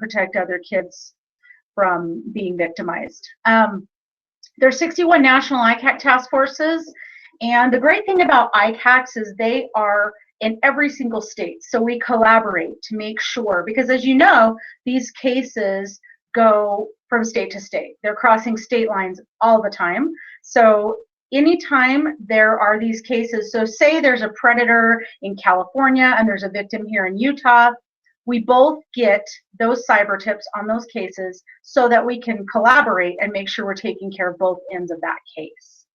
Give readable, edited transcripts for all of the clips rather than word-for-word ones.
protect other kids from being victimized. There's 61 national ICAC task forces, and the great thing about ICACs is they are in every single state. So we collaborate to make sure, because as you know, these cases go from state to state. They're crossing state lines all the time. So anytime there are these cases, so say there's a predator in California and there's a victim here in Utah, we both get those cyber tips on those cases so that we can collaborate and make sure we're taking care of both ends of that case.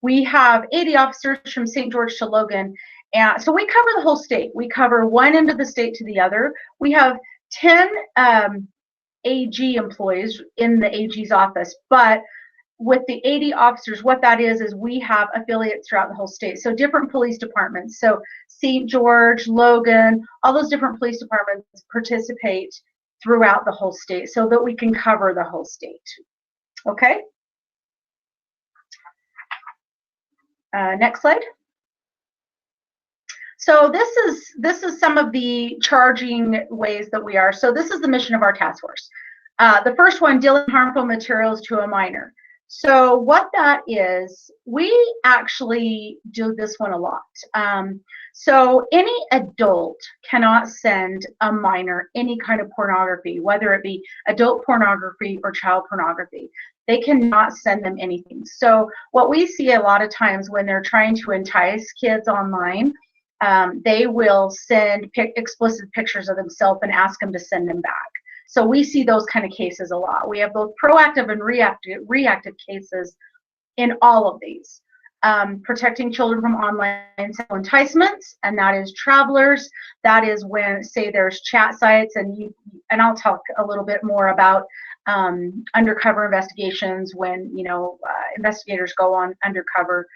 We have 80 officers from St. George to Logan, and so we cover the whole state. We cover one end of the state to the other. We have 10 AG employees in the AG's office, but with the 80 officers, what that is we have affiliates throughout the whole state. So different police departments. So St. George, Logan, all those different police departments participate throughout the whole state so that we can cover the whole state. Okay. Next slide. So this is some of the charging ways that we are. So this is the mission of our task force. The first one, dealing harmful materials to a minor. So what that is, we actually do this one a lot. So any adult cannot send a minor any kind of pornography, whether it be adult pornography or child pornography. They cannot send them anything. So what we see a lot of times when they're trying to entice kids online, they will send explicit pictures of themselves and ask them to send them back. So we see those kind of cases a lot. We have both proactive and reactive cases in all of these. Protecting children from online sexual enticements, and that is travelers. That is when, say, there's chat sites, and I'll talk a little bit more about undercover investigations when investigators go on undercover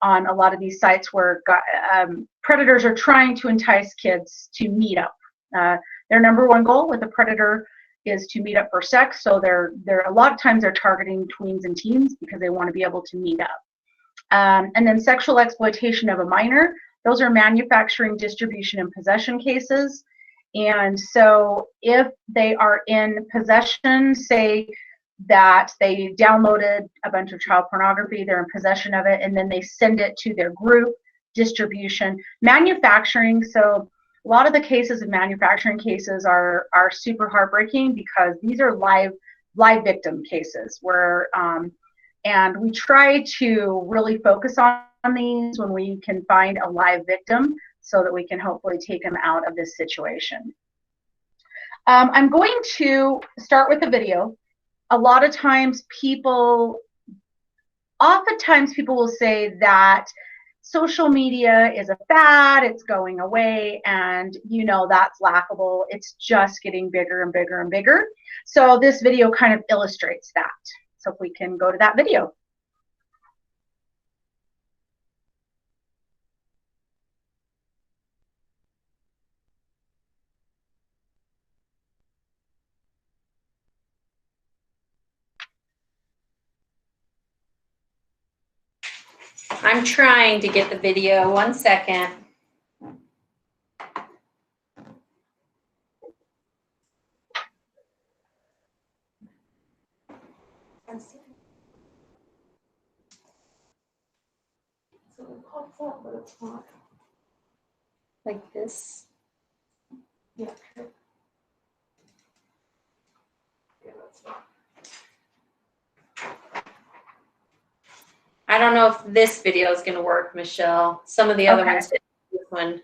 on a lot of these sites where predators are trying to entice kids to meet up. Their number one goal with a predator is to meet up for sex. So they're a lot of times they're targeting tweens and teens because they want to be able to meet up. And then sexual exploitation of a minor. Those are manufacturing, distribution, and possession cases. And so if they are in possession, say that they downloaded a bunch of child pornography, they're in possession of it, and then they send it to their group. Distribution, manufacturing. So a lot of the cases of manufacturing cases are super heartbreaking because these are live victim cases where and we try to really focus on these when we can find a live victim so that we can hopefully take them out of this situation. I'm going to start with a video. A lot of times oftentimes people will say that social media is a fad, it's going away, and that's laughable. It's just getting bigger and bigger and bigger. So this video kind of illustrates that. So if we can go to that video. I'm trying to get the video. 1 second. So it pops up, but it's not like this. Yeah. That's not. I don't know if this video is going to work, Michelle. Some of the other ones did. This one.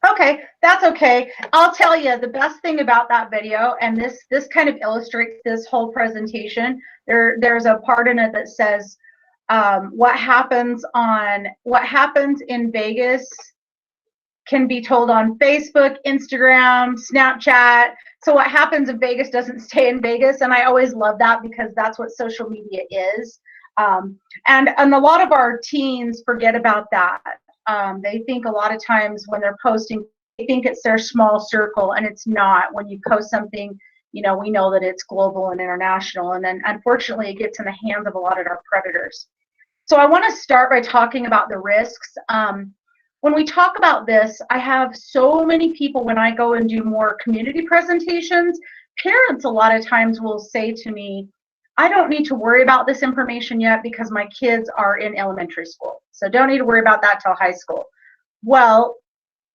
Okay, that's okay. I'll tell you the best thing about that video, and this kind of illustrates this whole presentation. There's a part in it that says what happens in Vegas can be told on Facebook, Instagram, Snapchat. So what happens in Vegas doesn't stay in Vegas, and I always love that because that's what social media is. And a lot of our teens forget about that. They think a lot of times when they're posting, they think it's their small circle, and it's not. When you post something, we know that it's global and international, and then unfortunately it gets in the hands of a lot of our predators. So I want to start by talking about the risks. When we talk about this, I have so many people when I go and do more community presentations, Parents a lot of times will say to me, I don't need to worry about this information yet because my kids are in elementary school. So don't need to worry about that till high school. Well,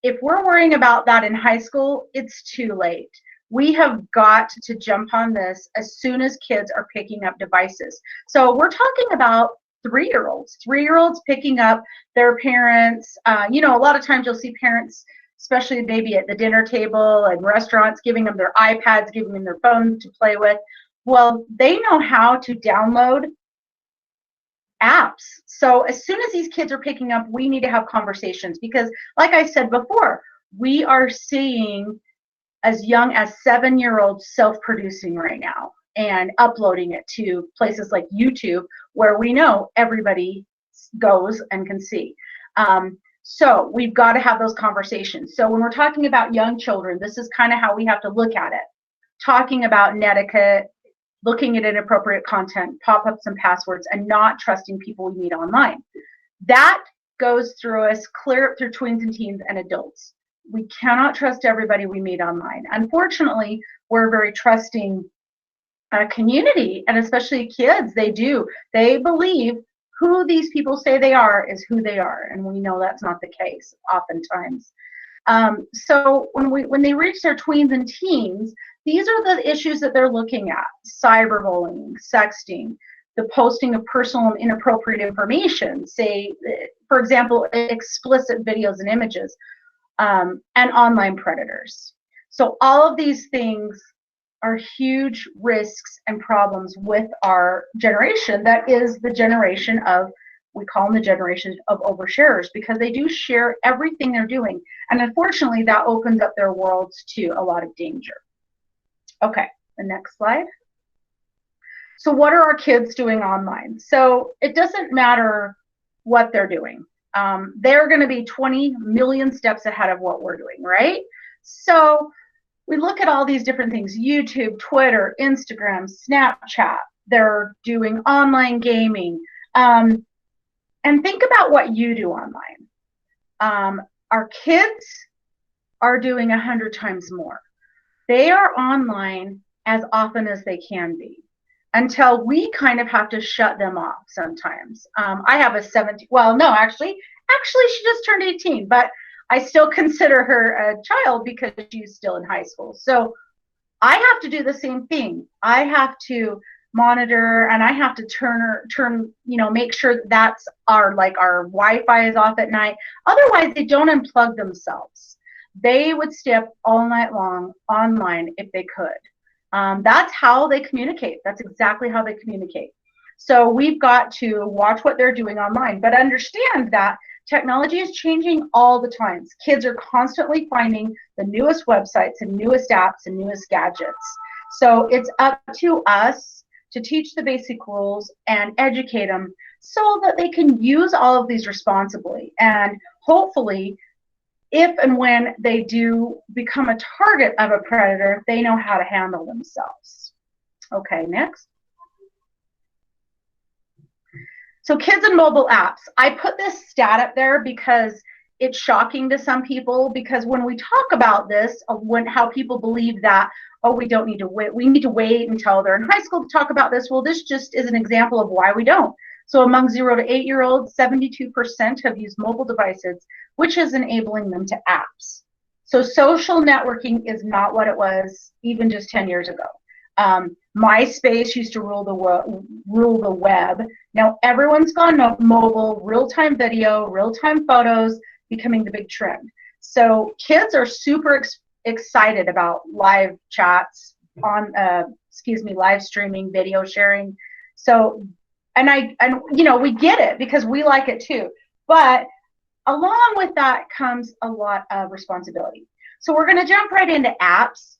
if we're worrying about that in high school, it's too late. We have got to jump on this as soon as kids are picking up devices. So we're talking about 3-year-olds, 3-year-olds picking up their parents. You know, a lot of times you'll see parents, especially maybe at the dinner table and restaurants, giving them their iPads, giving them their phones to play with. Well, they know how to download apps. So as soon as these kids are picking up, we need to have conversations because, like I said before, we are seeing as young as 7-year-olds self-producing right now and uploading it to places like YouTube, where we know everybody goes and can see. So we've got to have those conversations. So when we're talking about young children, this is kind of how we have to look at it. Talking about netiquette, looking at inappropriate content, pop-ups and passwords, and not trusting people we meet online. That goes through us clear through tweens and teens and adults. We cannot trust everybody we meet online. Unfortunately, we're a very trusting community, and especially kids, they believe who these people say they are is who they are, and we know that's not the case oftentimes. So when they reach their tweens and teens, these are the issues that they're looking at: cyberbullying, sexting, the posting of personal and inappropriate information, say, for example, explicit videos and images, and online predators. So all of these things are huge risks and problems with our generation. That is the generation of, we call them the generation of oversharers, because they do share everything they're doing. And unfortunately, that opens up their worlds to a lot of danger. Okay, the next slide. So what are our kids doing online? So it doesn't matter what they're doing. They're going to be 20 million steps ahead of what we're doing, right? So we look at all these different things: YouTube, Twitter, Instagram, Snapchat. They're doing online gaming. And think about what you do online. Our kids are doing 100 times more. They are online as often as they can be, until we kind of have to shut them off sometimes. I have a 17, well, no, actually she just turned 18, but I still consider her a child because she's still in high school. So I have to do the same thing. I have to monitor, and I have to turn, make sure that's our Wi-Fi is off at night. Otherwise, they don't unplug themselves. They would stay up all night long online if they could. That's how they communicate. That's exactly how they communicate. So we've got to watch what they're doing online, but understand that technology is changing all the time. Kids are constantly finding the newest websites and newest apps and newest gadgets. So it's up to us to teach the basic rules and educate them so that they can use all of these responsibly. And hopefully, if and when they do become a target of a predator, they know how to handle themselves. Okay, next. So kids and mobile apps. I put this stat up there because it's shocking to some people, because when we talk about this, how people believe that, oh, we don't need to wait, we need to wait until they're in high school to talk about this. Well, this just is an example of why we don't. So among 0 to 8-year-olds, 72% have used mobile devices, which is enabling them to apps. So social networking is not what it was even just 10 years ago. MySpace used to rule the web. Now everyone's gone mobile, real-time video, real-time photos, becoming the big trend. So kids are super excited about live chats on, live streaming, video sharing. So, and we get it because we like it too. But along with that comes a lot of responsibility. So we're going to jump right into apps.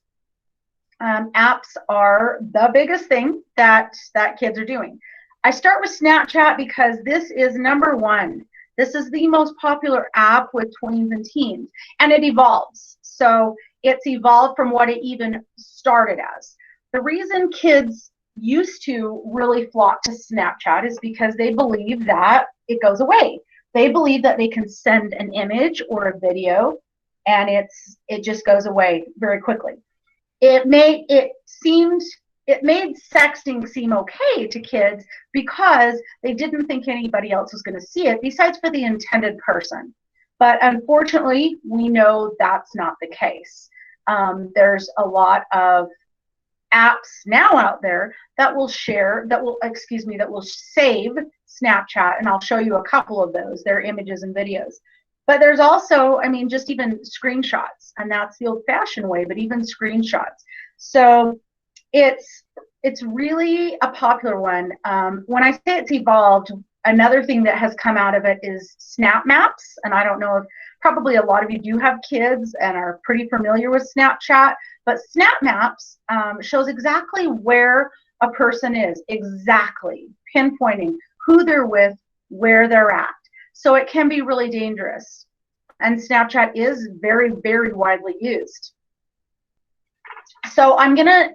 Apps are the biggest thing that kids are doing. I start with Snapchat because this is number one. This is the most popular app with tweens and teens, and it evolves. So it's evolved from what it even started as. The reason kids used to really flock to Snapchat is because they believe that it goes away. They believe that they can send an image or a video and it just goes away very quickly. it made sexting seem okay to kids because they didn't think anybody else was going to see it besides for the intended person. But unfortunately, we know that's not the case. There's a lot of apps now out there that will share, that will save Snapchat, and I'll show you a couple of those. They're images and videos. But there's also, I mean, just even screenshots, and that's the old-fashioned way, but even screenshots. So it's really a popular one. When I say it's evolved, another thing that has come out of it is Snap Maps, and I don't know if probably a lot of you do have kids and are pretty familiar with Snapchat, but Snap Maps shows exactly where a person is, exactly pinpointing who they're with, where they're at. So it can be really dangerous. And Snapchat is very, very widely used. So I'm gonna,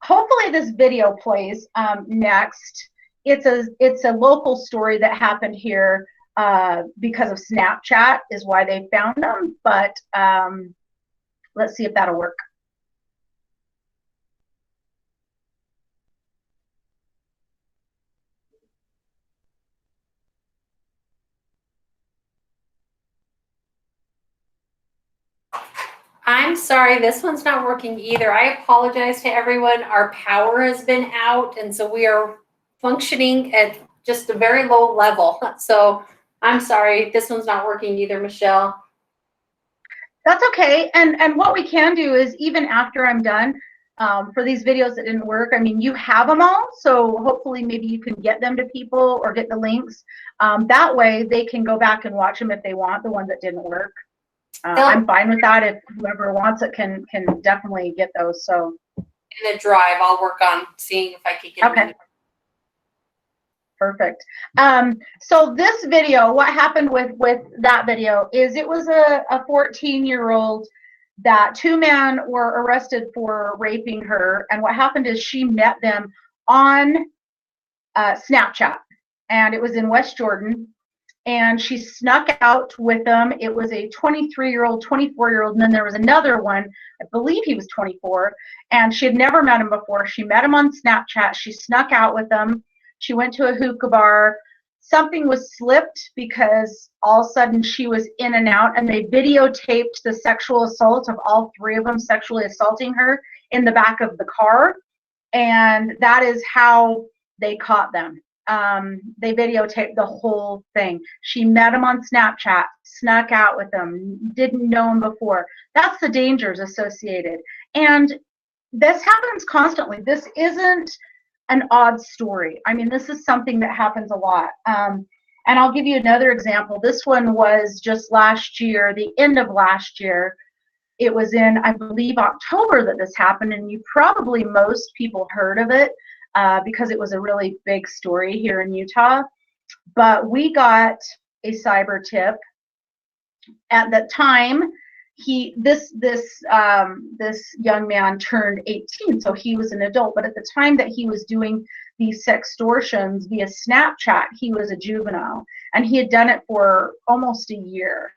hopefully this video plays next. It's a local story that happened here because of Snapchat is why they found them, but let's see if that'll work. I'm sorry, this one's not working either. I apologize to everyone. Our power has been out, and so we are functioning at just a very low level. So I'm sorry, this one's not working either, Michelle. That's okay. And what we can do is, even after I'm done, for these videos that didn't work, I mean, you have them all, so hopefully maybe you can get them to people or get the links. That way they can go back and watch them if they want, the ones that didn't work. I'm fine with that. If whoever wants it can definitely get those. So in the drive, I'll work on seeing if I can get okay. Perfect. So this video, what happened with that video is it was a 14-year-old that two men were arrested for raping her. And what happened is she met them on Snapchat, and it was in West Jordan. And she snuck out with them. It was a 23-year-old, 24-year-old, and then there was another one, I believe he was 24, and she had never met him before. She met him on Snapchat. She snuck out with him. She went to a hookah bar. Something was slipped because all of a sudden she was in and out, and they videotaped the sexual assault of all three of them sexually assaulting her in the back of the car, and that is how they caught them. They videotaped the whole thing. She met him on Snapchat, snuck out with him, didn't know him before. That's the dangers associated. And this happens constantly. This isn't an odd story. I mean, this is something that happens a lot. And I'll give you another example. This one was just last year, the end of last year. It was in, I believe, October that this happened, and you probably, most people heard of it. Because it was a really big story here in Utah. But we got a cyber tip. At that time, this young man turned 18, so he was an adult. But at the time that he was doing these sextortions via Snapchat, he was a juvenile, and he had done it for almost a year.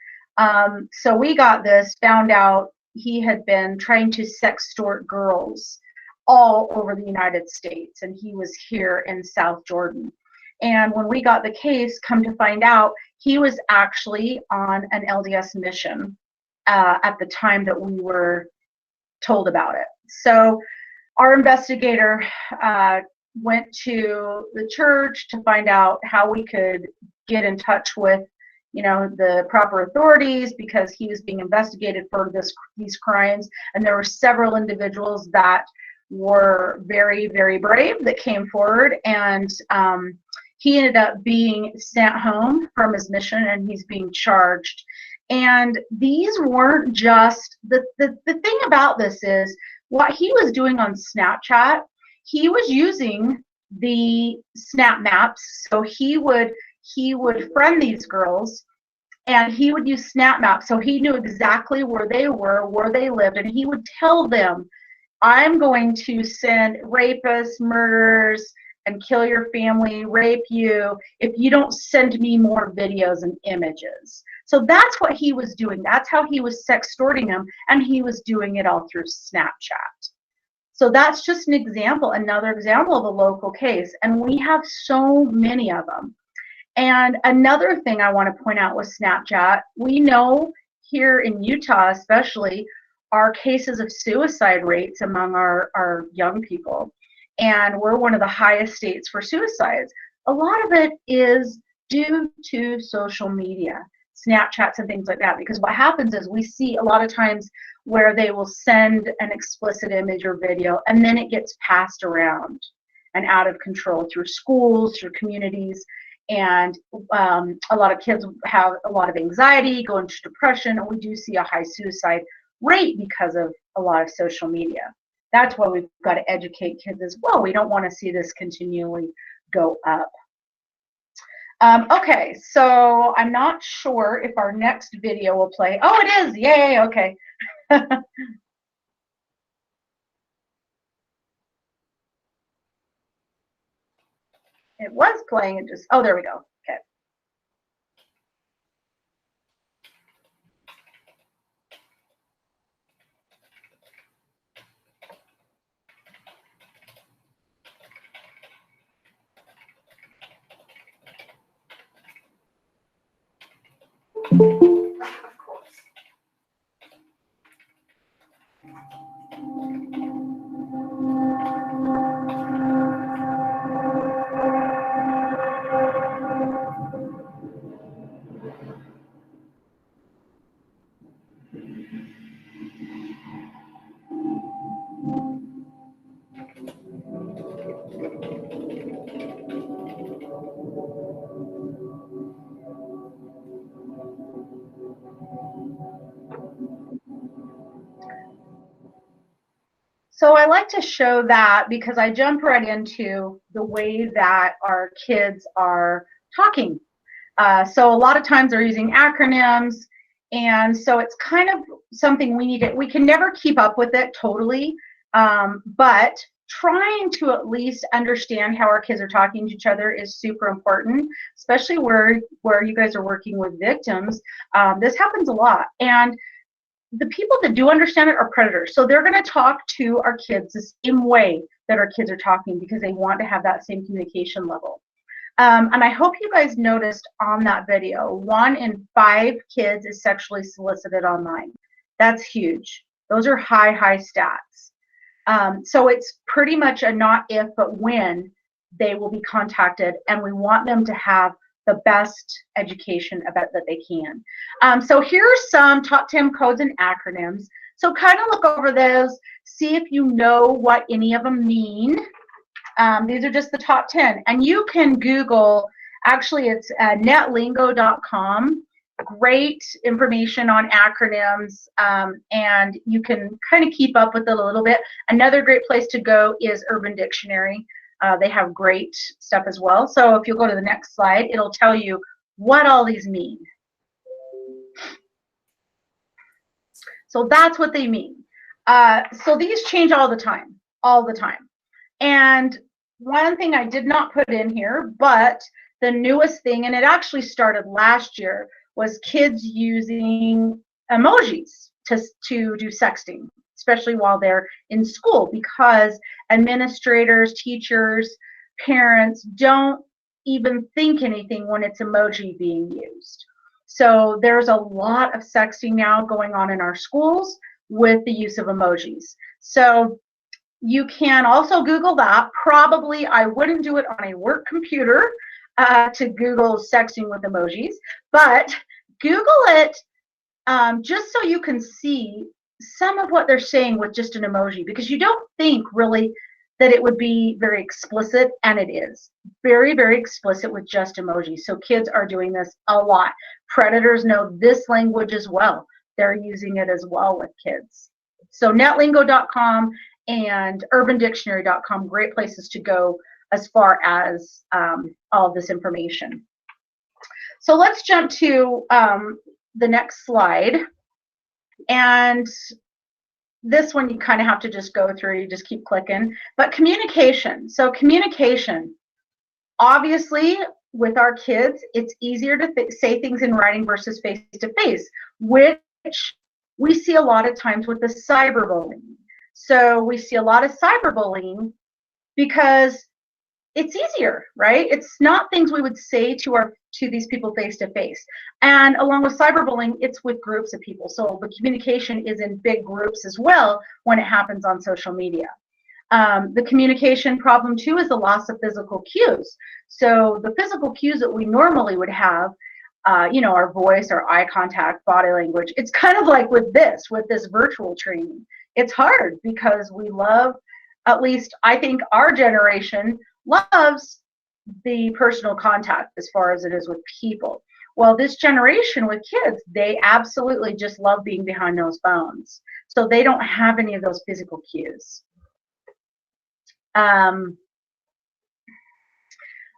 So we got this, found out he had been trying to sextort girls all over the United States, and he was here in South Jordan. And when we got the case, come to find out, he was actually on an LDS mission at the time that we were told about it. So our investigator went to the church to find out how we could get in touch with, you know, the proper authorities, because he was being investigated for these crimes. And there were several individuals that were very, very brave that came forward, and he ended up being sent home from his mission, and he's being charged. And these weren't just, the thing about this is what he was doing on Snapchat, he was using the Snap Maps. So he would friend these girls, and he would use Snap Maps. So he knew exactly where they were, where they lived, and he would tell them, I'm going to send rapists, murderers, and kill your family, rape you, if you don't send me more videos and images. So that's what he was doing. That's how he was sextorting them, and he was doing it all through Snapchat. So that's just an example, another example of a local case. And we have so many of them. And another thing I want to point out with Snapchat, we know here in Utah especially, our cases of suicide rates among our young people. And we're one of the highest states for suicides. A lot of it is due to social media, Snapchats and things like that, because what happens is we see a lot of times where they will send an explicit image or video, and then it gets passed around and out of control through schools, through communities. And a lot of kids have a lot of anxiety, go into depression, and we do see a high suicide rate because of a lot of social media. That's why we've got to educate kids as well. We don't want to see this continually go up. Okay, so I'm not sure if our next video will play. Oh, it is. Yay. Okay. It was playing. It just, oh, there we go. Okay. Of course. So I like to show that because I jump right into the way that our kids are talking. So a lot of times they're using acronyms, and so it's kind of something we need to, we can never keep up with it totally, but trying to at least understand how our kids are talking to each other is super important, especially where you guys are working with victims. This happens a lot. And the people that do understand it are predators. So they're going to talk to our kids the same way that our kids are talking because they want to have that same communication level. And I hope you guys noticed on that video, 1 in 5 kids is sexually solicited online. That's huge. Those are high stats. So it's pretty much a not if, but when they will be contacted, and we want them to have the best education about that they can. So here are some top 10 codes and acronyms. So kind of look over those, see if you know what any of them mean. These are just the top 10. And you can Google, actually it's netlingo.com. Great information on acronyms, and you can kind of keep up with it a little bit. Another great place to go is Urban Dictionary. They have great stuff as well. So if you'll go to the next slide, it'll tell you what all these mean. So that's what they mean. So these change all the time. And one thing I did not put in here, but the newest thing, and it actually started last year, was kids using emojis to do sexting, especially while they're in school, because administrators, teachers, parents don't even think anything when it's emoji being used. So there's a lot of sexting now going on in our schools with the use of emojis. So you can also Google that. Probably I wouldn't do it on a work computer to Google sexting with emojis, but Google it just so you can see some of what they're saying with just an emoji, because you don't think really that it would be very explicit, and it is very, very explicit with just emojis. So kids are doing this a lot. Predators know this language as well. They're using it as well with kids. So netlingo.com and urbandictionary.com, great places to go as far as all of this information. So let's jump to the next slide. And this one you kind of have to just go through, you just keep clicking. But communication. So communication, obviously with our kids, it's easier to say things in writing versus face-to-face, which we see a lot of times with the cyberbullying. So we see a lot of cyberbullying because it's easier, right? It's not things we would say to these people face to face. And along with cyberbullying, it's with groups of people. So the communication is in big groups as well when it happens on social media. The communication problem too is the loss of physical cues. So the physical cues that we normally would have, our voice, our eye contact, body language, it's kind of like with this virtual training. It's hard because we love, at least I think our generation loves the personal contact as far as it is with people. Well, this generation with kids, they absolutely just love being behind those phones. So they don't have any of those physical cues.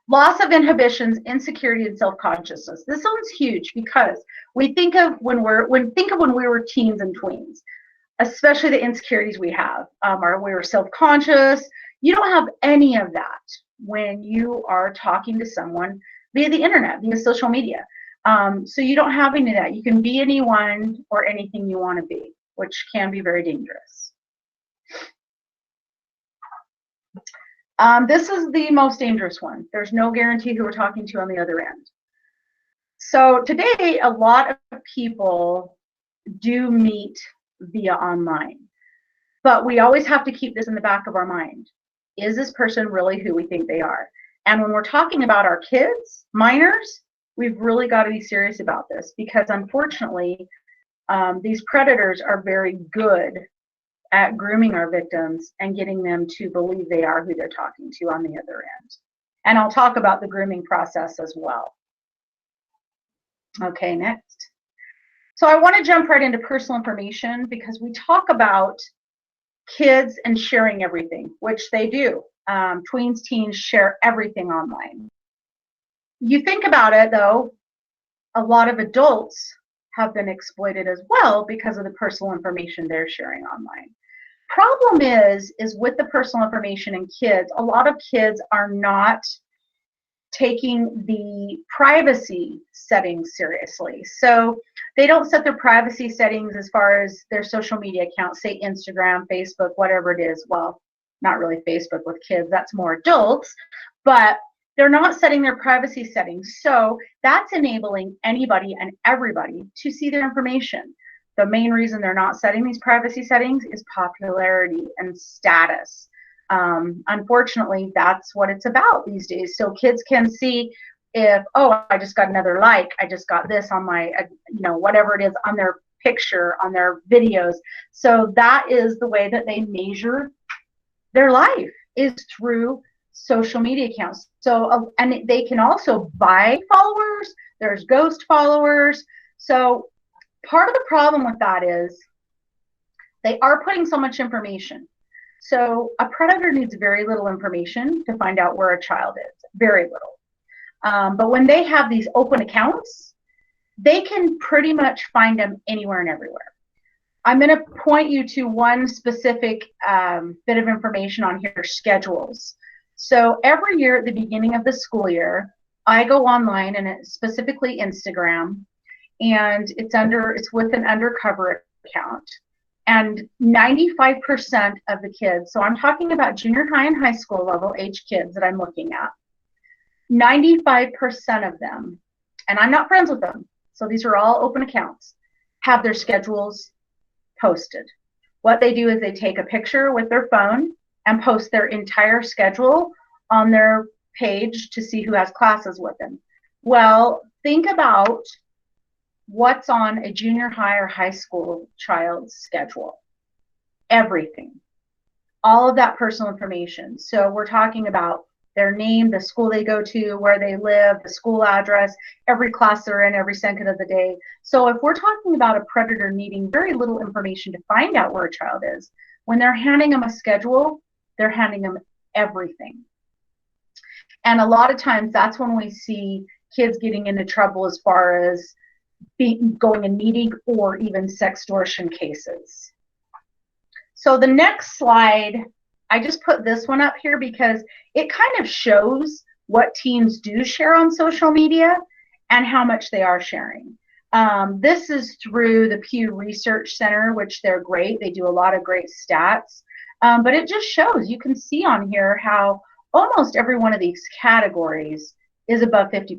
Loss of inhibitions, insecurity, and self-consciousness. This one's huge because we think of when we were teens and tweens, especially the insecurities we have. We were self-conscious. You don't have any of that when you are talking to someone via the internet, via social media. So you don't have any of that. You can be anyone or anything you want to be, which can be very dangerous. This is the most dangerous one. There's no guarantee who we're talking to on the other end. So today, a lot of people do meet via online, but we always have to keep this in the back of our mind. Is this person really who we think they are? And when we're talking about our kids, minors, we've really got to be serious about this because unfortunately, these predators are very good at grooming our victims and getting them to believe they are who they're talking to on the other end. And I'll talk about the grooming process as well. Okay, next. So I want to jump right into personal information because we talk about kids and sharing everything, which they do. Tweens, teens share everything online. You think about it though, a lot of adults have been exploited as well because of the personal information they're sharing online. Problem is with the personal information in kids, a lot of kids are not taking the privacy settings seriously. So they don't set their privacy settings as far as their social media accounts, say Instagram, Facebook, whatever it is. Well, not really Facebook with kids, that's more adults, but they're not setting their privacy settings. So that's enabling anybody and everybody to see their information. The main reason they're not setting these privacy settings is popularity and status. Unfortunately, that's what it's about these days. So kids can see if, oh, I just got another like, I just got this on my, whatever it is on their picture, on their videos. So that is the way that they measure their life, is through social media accounts. So, and they can also buy followers. There's ghost followers. So part of the problem with that is they are putting so much information. So a predator needs very little information to find out where a child is, very little. But when they have these open accounts, they can pretty much find them anywhere and everywhere. I'm going to point you to one specific bit of information on here, schedules. So every year at the beginning of the school year, I go online, and it's specifically Instagram, and it's with an undercover account. And 95% of the kids, so I'm talking about junior high and high school level age kids that I'm looking at, 95% of them, and I'm not friends with them, so these are all open accounts, have their schedules posted. What they do is they take a picture with their phone and post their entire schedule on their page to see who has classes with them. Well, think about what's on a junior high or high school child's schedule. Everything. All of that personal information. So we're talking about their name, the school they go to, where they live, the school address, every class they're in, every second of the day. So if we're talking about a predator needing very little information to find out where a child is, when they're handing them a schedule, they're handing them everything. And a lot of times that's when we see kids getting into trouble as far as going and meeting or even sextortion cases. So the next slide, I just put this one up here because it kind of shows what teens do share on social media and how much they are sharing. This is through the Pew Research Center, which they're great. They do a lot of great stats. But it just shows, you can see on here how almost every one of these categories is above 50%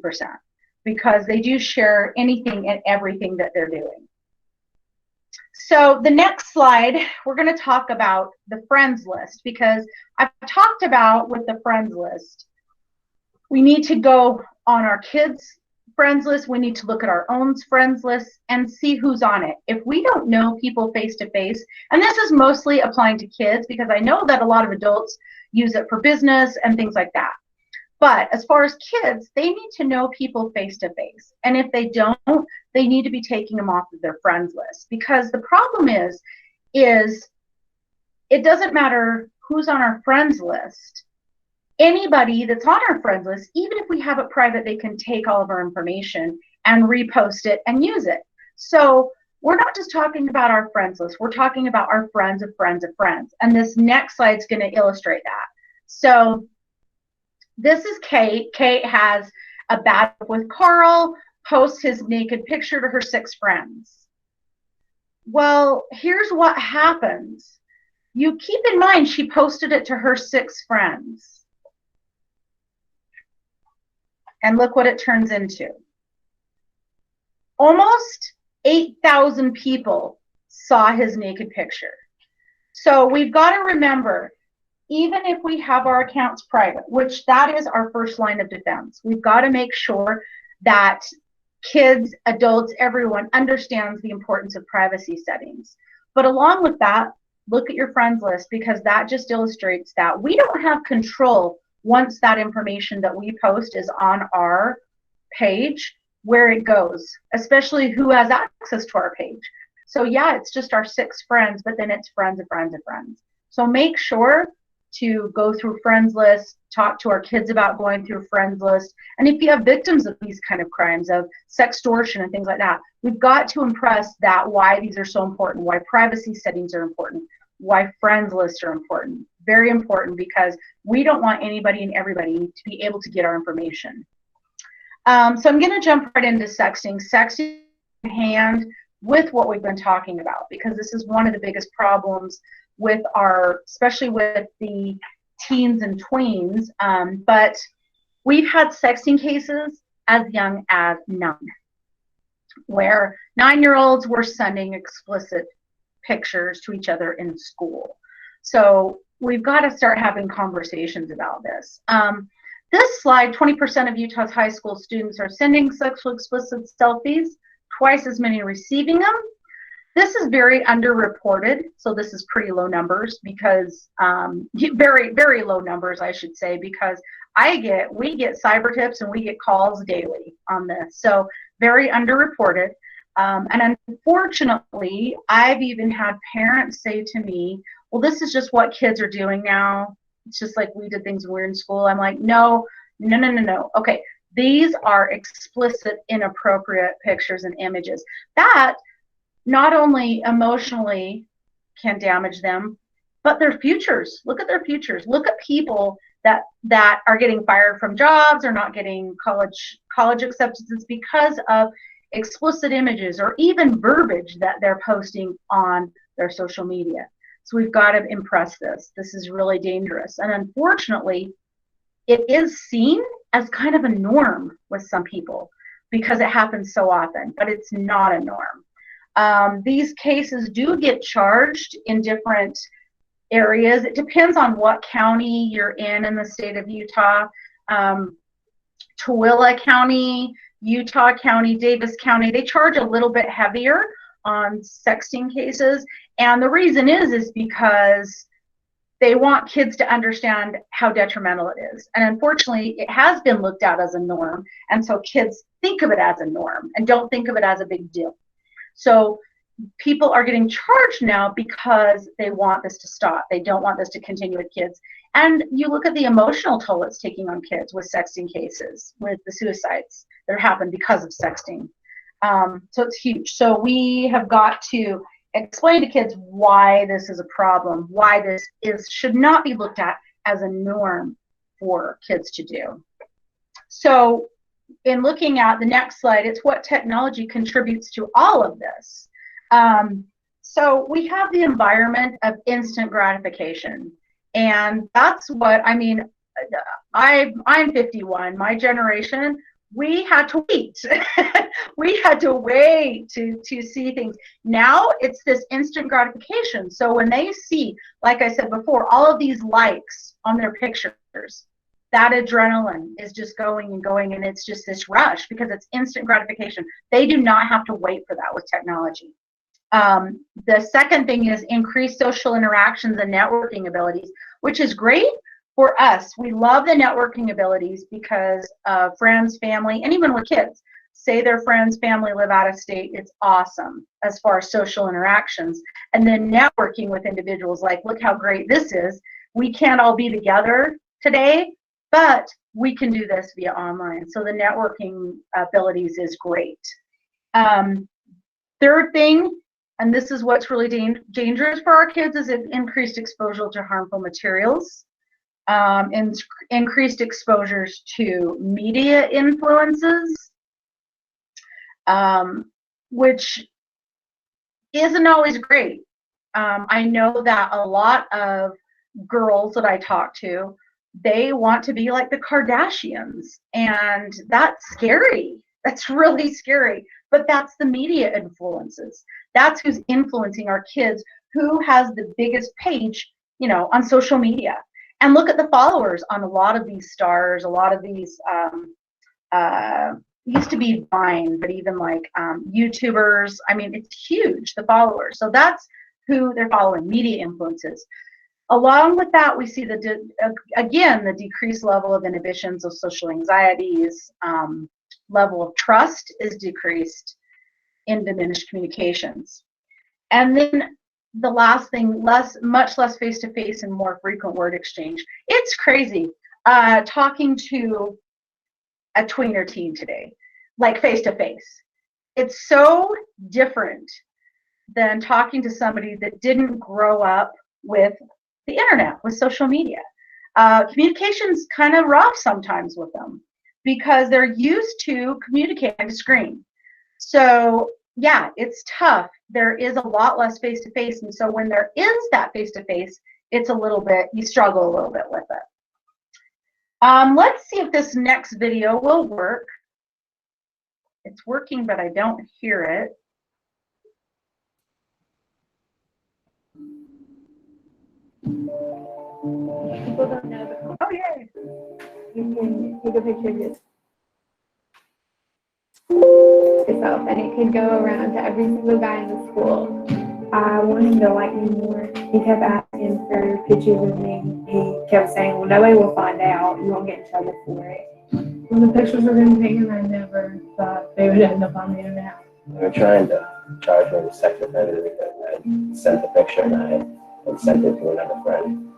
because they do share anything and everything that they're doing. So the next slide, we're going to talk about the friends list, because I've talked about with the friends list, we need to go on our kids' friends list. We need to look at our own friends list and see who's on it. If we don't know people face to face, and this is mostly applying to kids because I know that a lot of adults use it for business and things like that. But as far as kids, they need to know people face to face. And if they don't, they need to be taking them off of their friends list, because the problem is it doesn't matter who's on our friends list. Anybody that's on our friends list, even if we have it private, they can take all of our information and repost it and use it. So we're not just talking about our friends list, we're talking about our friends of friends of friends. And this next slide is going to illustrate that. So this is Kate. Kate has a bad with Carl, posts his naked picture to her 6 friends. Well, here's what happens. You keep in mind she posted it to her 6 friends. And look what it turns into. Almost 8,000 people saw his naked picture. So we've got to remember, even if we have our accounts private, which that is our first line of defense, we've got to make sure that kids, adults, everyone understands the importance of privacy settings. But along with that, look at your friends list, because that just illustrates that we don't have control once that information that we post is on our page, where it goes, especially who has access to our page. So yeah, it's just our 6 friends, but then it's friends of friends of friends. So make sure to go through friends list, talk to our kids about going through friends list. And if you have victims of these kind of crimes, of sextortion and things like that, we've got to impress that why these are so important, why privacy settings are important, why friends lists are important. Very important, because we don't want anybody and everybody to be able to get our information. So I'm going to jump right into sexting. Sexting hand with what we've been talking about, because this is one of the biggest problems with our, especially with the teens and tweens. But we've had sexting cases as young as 9, where 9-year-olds were sending explicit pictures to each other in school. So we've got to start having conversations about this. This slide, 20% of Utah's high school students are sending sexually explicit selfies, twice as many receiving them. This is very underreported, so this is pretty low numbers, because very, very low numbers, I should say, because we get cyber tips and we get calls daily on this. So very underreported. And unfortunately, I've even had parents say to me, well, this is just what kids are doing now. It's just like we did things when we were in school. I'm like, no. Okay, these are explicit, inappropriate pictures and images that not only emotionally can damage them, but their futures. Look at their futures. Look at people that are getting fired from jobs or not getting college acceptances because of explicit images or even verbiage that they're posting on their social media. So we've got to impress this. This is really dangerous. And unfortunately, it is seen as kind of a norm with some people because it happens so often, but it's not a norm. These cases do get charged in different areas. It depends on what county you're in the state of Utah. Tooele County, Utah County, Davis County, they charge a little bit heavier on sexting cases. And the reason is because they want kids to understand how detrimental it is. And unfortunately, it has been looked at as a norm. And so kids think of it as a norm and don't think of it as a big deal. So people are getting charged now because they want this to stop. They don't want this to continue with kids. And you look at the emotional toll it's taking on kids with sexting cases, with the suicides that happen because of sexting. So it's huge. So we have got to explain to kids why this is a problem, why this should not be looked at as a norm for kids to do. So in looking at the next slide, it's what technology contributes to all of this. So we have the environment of instant gratification. And that's what, I mean, I'm 51, my generation, we had to wait. We had to wait to see things. Now it's this instant gratification. So when they see, like I said before, all of these likes on their pictures, that adrenaline is just going and going, and it's just this rush because it's instant gratification. They do not have to wait for that with technology. The second thing is increased social interactions and networking abilities, which is great for us. We love the networking abilities because friends, family, and even with kids, say their friends, family live out of state. It's awesome as far as social interactions. And then networking with individuals, like, look how great this is. We can't all be together today, but we can do this via online. So the networking abilities is great. Third thing, and this is what's really dangerous for our kids, is increased exposure to harmful materials, and increased exposures to media influences, which isn't always great. I know that a lot of girls that I talk to, they want to be like the Kardashians, and that's scary. That's really scary. But that's the media influences. That's who's influencing our kids, who has the biggest page, you know, on social media. And look at the followers on a lot of these stars, a lot of these, used to be Vine, but even like YouTubers. I mean, it's huge, the followers. So that's who they're following, media influences. Along with that, we see again, the decreased level of inhibitions of social anxieties, level of trust is decreased in diminished communications. And then the last thing, much less face-to-face and more frequent word exchange. It's crazy talking to a tweener teen today, like face-to-face. It's so different than talking to somebody that didn't grow up with the internet, with social media. Communication's kind of rough sometimes with them because they're used to communicating on the screen. So yeah, it's tough. There is a lot less face-to-face, and so when there is that face-to-face, it's a little bit, you struggle a little bit with it. Let's see if this next video will work. It's working, but I don't hear it. People don't know the Oh, yay. You can take a picture of yourself, and it could go around to every single guy in the school. I want him to like me more. He kept asking for pictures of me. He kept saying, well, nobody will find out. You won't get in trouble for it. When the pictures were being taken, I never thought they would end up on the internet. They were trying to charge me with sex offender because I sent the picture and I had sent it to another friend.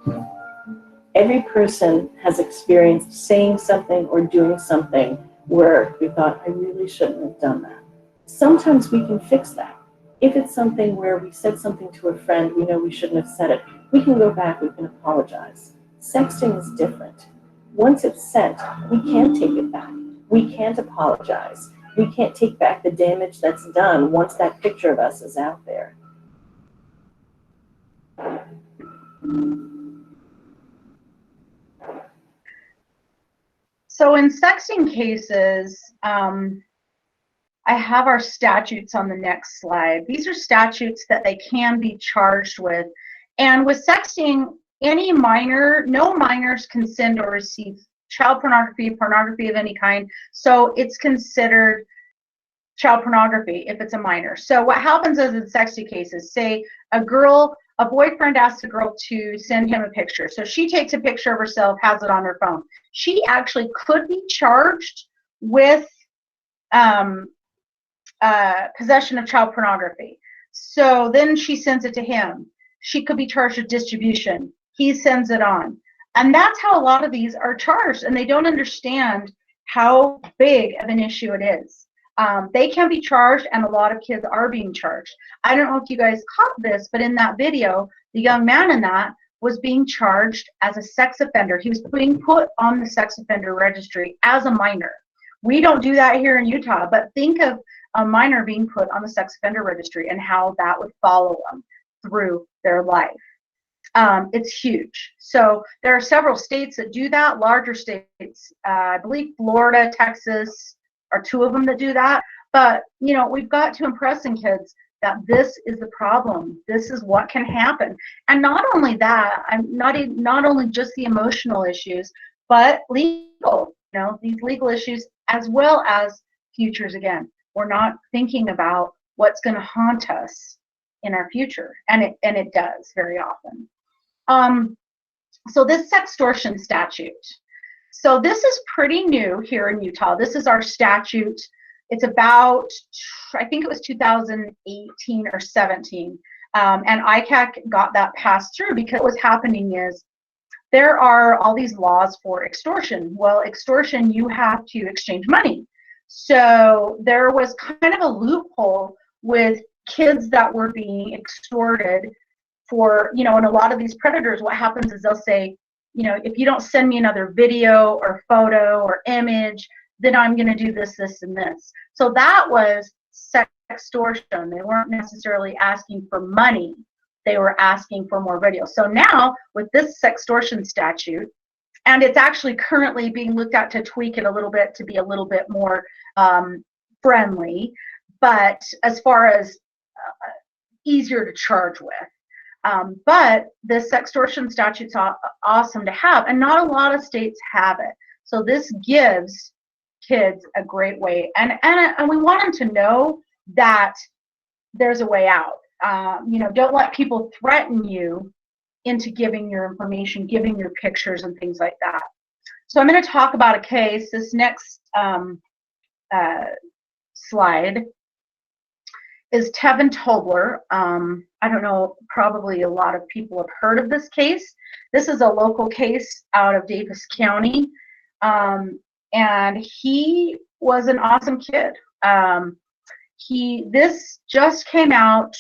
Every person has experienced saying something or doing something where we thought, I really shouldn't have done that. Sometimes we can fix that. If it's something where we said something to a friend, we know we shouldn't have said it, we can go back, we can apologize. Sexting is different. Once it's sent, we can't take it back. We can't apologize. We can't take back the damage that's done once that picture of us is out there. So in sexting cases, I have our statutes on the next slide. These are statutes that they can be charged with. And with sexting, any minor, no minors can send or receive child pornography, pornography of any kind. So it's considered child pornography if it's a minor. So what happens is in sexting cases, say a boyfriend asks a girl to send him a picture. So she takes a picture of herself, has it on her phone. She actually could be charged with possession of child pornography. So then she sends it to him. She could be charged with distribution. He sends it on. And that's how a lot of these are charged, and they don't understand how big of an issue it is. They can be charged, and a lot of kids are being charged. I don't know if you guys caught this, but in that video, the young man in that was being charged as a sex offender. He was being put on the sex offender registry as a minor. We don't do that here in Utah, but think of a minor being put on the sex offender registry and how that would follow them through their life. It's huge. So there are several states that do that, larger states. I believe Florida, Texas are two of them that do that. But, you know, we've got to impress in kids that this is the problem. This is what can happen. And not only that, not only just the emotional issues, but legal, you know, these legal issues as well as futures again. We're not thinking about what's going to haunt us in our future, and it does very often. So this sextortion statute. So this is pretty new here in Utah. This is our statute. It's about, I think it was 2018 or 17. And ICAC got that passed through because what's happening is there are all these laws for extortion. Well, extortion, you have to exchange money. So there was kind of a loophole with kids that were being extorted for, you know, and a lot of these predators, what happens is they'll say, you know, if you don't send me another video or photo or image, then I'm going to do this, this, and this. So that was sextortion. They weren't necessarily asking for money. They were asking for more videos. So now with this sextortion statute, and it's actually currently being looked at to tweak it a little bit to be a little bit more friendly, but as far as easier to charge with. But the sextortion statute's awesome to have, and not a lot of states have it. So this gives kids a great way, and we want them to know that there's a way out. You know, don't let people threaten you into giving your information, giving your pictures and things like that. So I'm going to talk about a case. This next slide is Tevin Tobler. I don't know, probably a lot of people have heard of this case. This is a local case out of Davis County. And he was an awesome kid. This just came out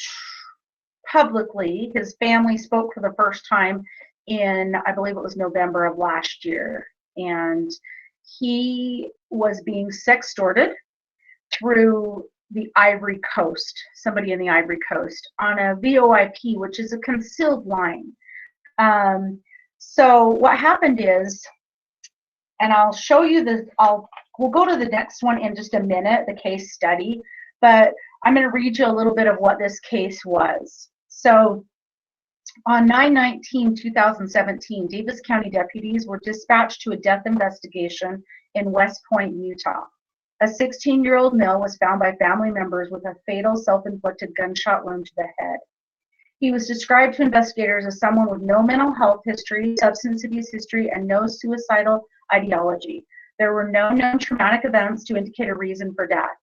publicly. His family spoke for the first time in, I believe it was November of last year. And he was being sextorted through the Ivory Coast, somebody in the Ivory Coast, on a VoIP, which is a concealed line. So what happened is, and I'll show you this, we'll go to the next one in just a minute, the case study, but I'm going to read you a little bit of what this case was. So on 9/19/2017, Davis County deputies were dispatched to a death investigation in West Point, Utah. A 16-year-old male was found by family members with a fatal self-inflicted gunshot wound to the head. He was described to investigators as someone with no mental health history, substance abuse history, and no suicidal ideology. There were no known traumatic events to indicate a reason for death.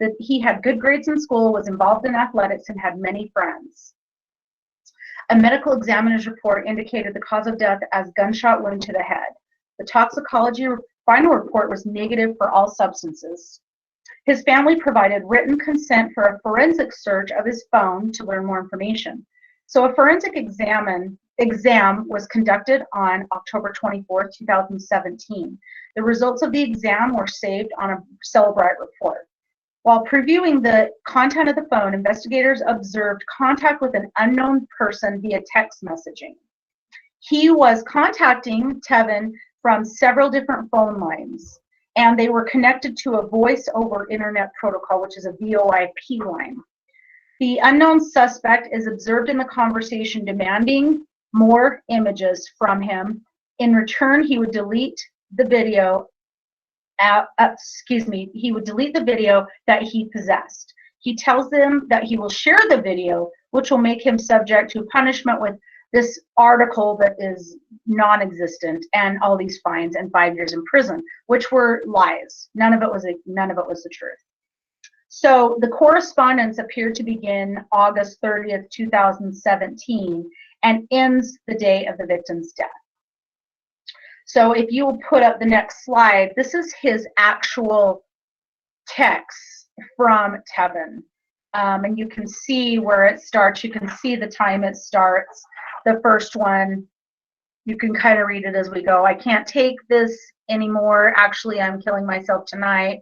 That he had good grades in school, was involved in athletics, and had many friends. A medical examiner's report indicated the cause of death as gunshot wound to the head. The toxicology final report was negative for all substances. His family provided written consent for a forensic search of his phone to learn more information. So a forensic exam was conducted on October 24, 2017. The results of the exam were saved on a Celebrite report. While previewing the content of the phone, investigators observed contact with an unknown person via text messaging. He was contacting Tevin from several different phone lines, and they were connected to a voice over internet protocol, which is a VoIP line. The unknown suspect is observed in the conversation demanding more images from him. In return, he would delete the video. He would delete the video that he possessed. He tells them that he will share the video, which will make him subject to punishment with this article that is non-existent and all these fines and 5 years in prison, which were lies. None of it was the truth. So the correspondence appeared to begin August 30th, 2017 and ends the day of the victim's death. So if you will put up the next slide, this is his actual text from Tevin. And you can see where it starts. You can see the time it starts. The first one, you can kind of read it as we go. I can't take this anymore. Actually, I'm killing myself tonight.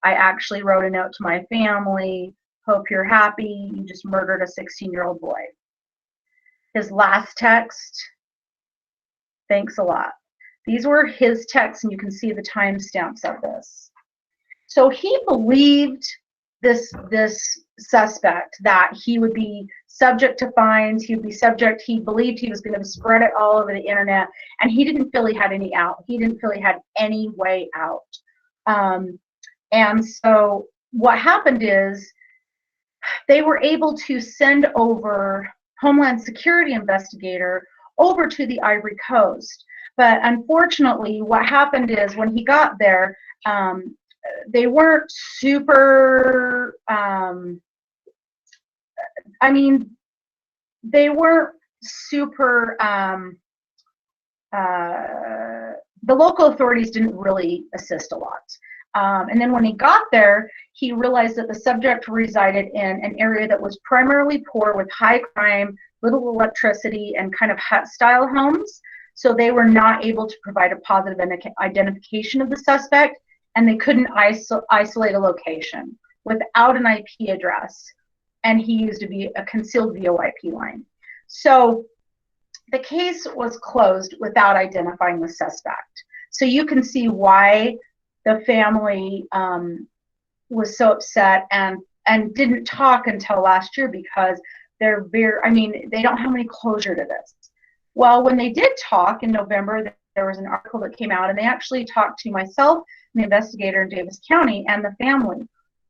I actually wrote a note to my family. Hope you're happy. You just murdered a 16-year-old boy. His last text, thanks a lot. These were his texts, and you can see the timestamps of this. So he believed this suspect that he would be subject to fines, he believed he was going to spread it all over the internet, and he didn't feel he had any out. He didn't feel he had any way out. And so what happened is they were able to send over Homeland Security investigator over to the Ivory Coast. But unfortunately, what happened is when he got there, they weren't super, they weren't super, the local authorities didn't really assist a lot. And then when he got there, he realized that the subject resided in an area that was primarily poor with high crime, little electricity, and kind of hut-style homes. So they were not able to provide a positive identification of the suspect, and they couldn't isolate a location without an IP address. And he used a concealed VoIP line. So the case was closed without identifying the suspect. So you can see why the family was so upset and didn't talk until last year, because they're they don't have any closure to this. Well, when they did talk in November, there was an article that came out, and they actually talked to myself, the investigator in Davis County, and the family.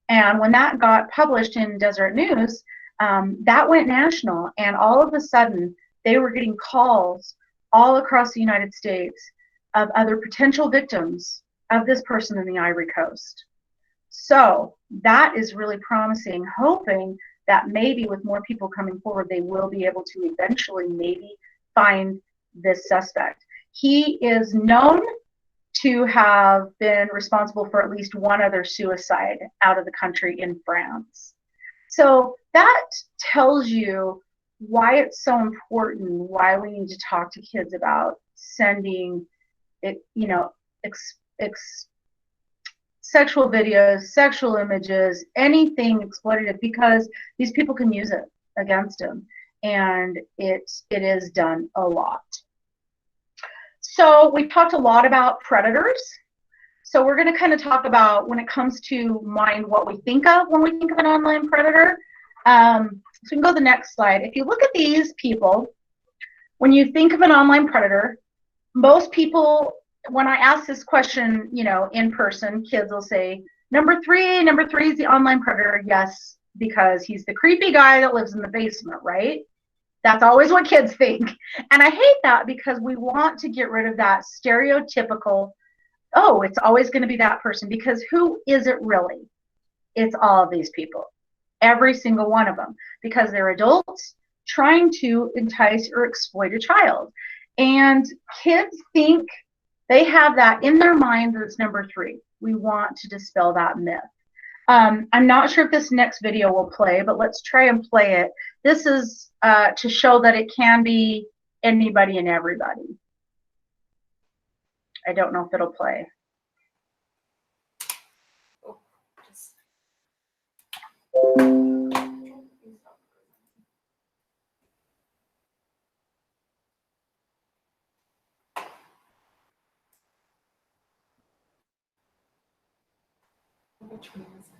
And when that got published in Deseret News, that went national, and all of a sudden they were getting calls all across the United States of other potential victims of this person in the Ivory Coast. So that is really promising, hoping that maybe with more people coming forward, they will be able to eventually maybe find this suspect. He is known to have been responsible for at least one other suicide out of the country in France. So that tells you why it's so important, why we need to talk to kids about sending, sexual videos, sexual images, anything exploitative, because these people can use it against them, and it is done a lot. So we talked a lot about predators. So we're going to kind of talk about, when it comes to mind, what we think of when we think of an online predator. So we can go to the next slide. If you look at these people, when you think of an online predator, most people, when I ask this question, in person, kids will say, number three is the online predator. Yes, because he's the creepy guy that lives in the basement, right? That's always what kids think. And I hate that, because we want to get rid of that stereotypical, oh, it's always going to be that person, because who is it really? It's all of these people, every single one of them, because they're adults trying to entice or exploit a child. And kids think they have that in their mind that it's number three. We want to dispel that myth. I'm not sure if this next video will play, but let's try and play it. This is to show that it can be anybody and everybody. I don't know if it'll play. Which one is it?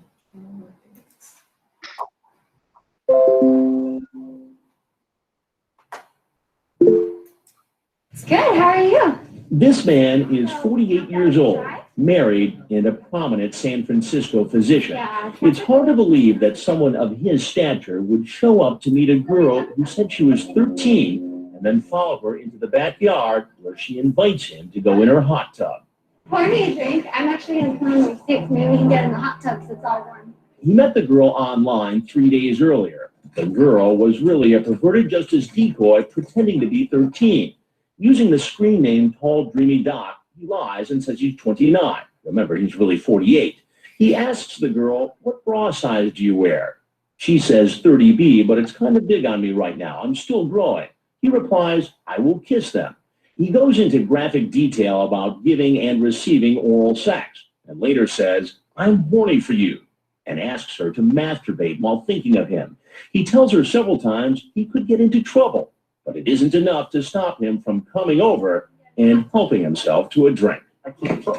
It's good. How are you? This man is 48 years old, married, and a prominent San Francisco physician. It's hard to believe that someone of his stature would show up to meet a girl who said she was 13 and then follow her into the backyard where she invites him to go in her hot tub. Pour me a drink. I'm actually going to come on 6. Maybe we can get in the hot tub so it's all warm. He met the girl online 3 days earlier. The girl was really a perverted justice decoy pretending to be 13. Using the screen name Tall Dreamy Doc, he lies and says he's 29. Remember, he's really 48. He asks the girl, what bra size do you wear? She says 30B, but it's kind of big on me right now. I'm still growing. He replies, I will kiss them. He goes into graphic detail about giving and receiving oral sex, and later says, "I'm horny for you," and asks her to masturbate while thinking of him. He tells her several times he could get into trouble, but it isn't enough to stop him from coming over and helping himself to a drink. So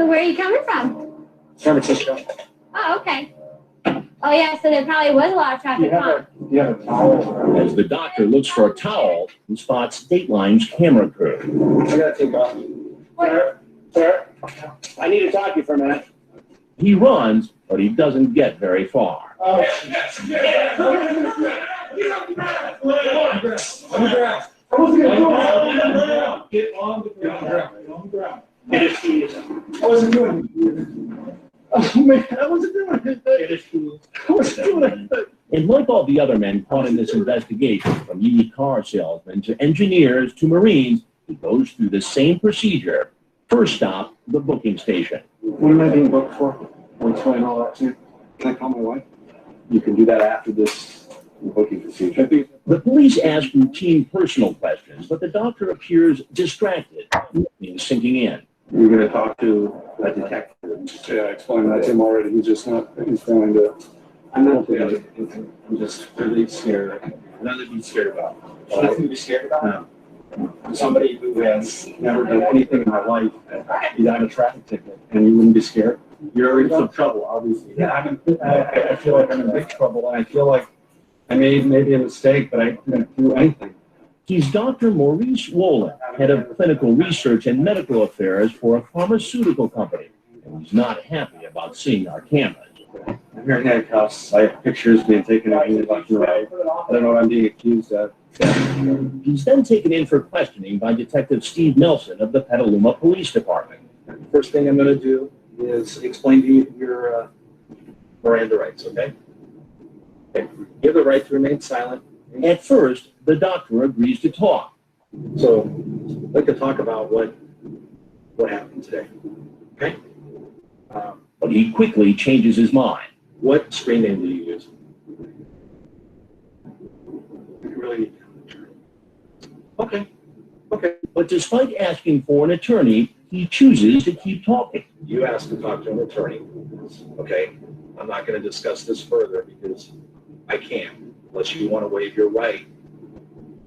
where are you coming from? San Francisco. Oh, okay. Oh yeah, so there probably was a lot of traffic, huh? Do you have a towel? As the doctor looks for a towel, he spots Dateline's camera crew. I gotta take off. Sir, I need to talk to you for a minute. He runs, but he doesn't get very far. Oh, Get on the ground. I wasn't doing it. Oh man, I wasn't doing it. I wasn't doing it. And like all the other men caught in this investigation, from used car salesmen to engineers to Marines, he goes through the same procedure. First stop, the booking station. What am I being booked for? I'll explain all that to you. Can I call my wife? You can do that after this booking procedure. The police ask routine personal questions, but the doctor appears distracted, nothing sinking in. You're going to talk to a detective. Yeah, I explained that to him already. He's just not, he's going to. I'm not feeling anything. I'm just really scared. Nothing to be scared about. Nothing to be scared about? No. Somebody who has never done anything in my life, you got a traffic ticket, and you wouldn't be scared? You're in some trouble, obviously. Yeah, I feel like I'm in big trouble, and I feel like I made maybe a mistake, but I didn't do anything. He's Dr. Maurice Wolin, head of clinical research and medical affairs for a pharmaceutical company, and he's not happy about seeing our cameras. I'm here in handcuffs. I have pictures being taken of me left and right. I don't know what I'm being accused of. He's then taken in for questioning by Detective Steve Nelson of the Petaluma Police Department. First thing I'm going to do is explain to you your Miranda rights, okay? You have the right to remain silent. At first, the doctor agrees to talk. So, I'd like to talk about what happened today, okay? But he quickly changes his mind. What screen name do you use? You really need to. Okay. But despite asking for an attorney, he chooses to keep talking. You asked to talk to an attorney, okay? I'm not going to discuss this further because I can't, unless you want to waive your right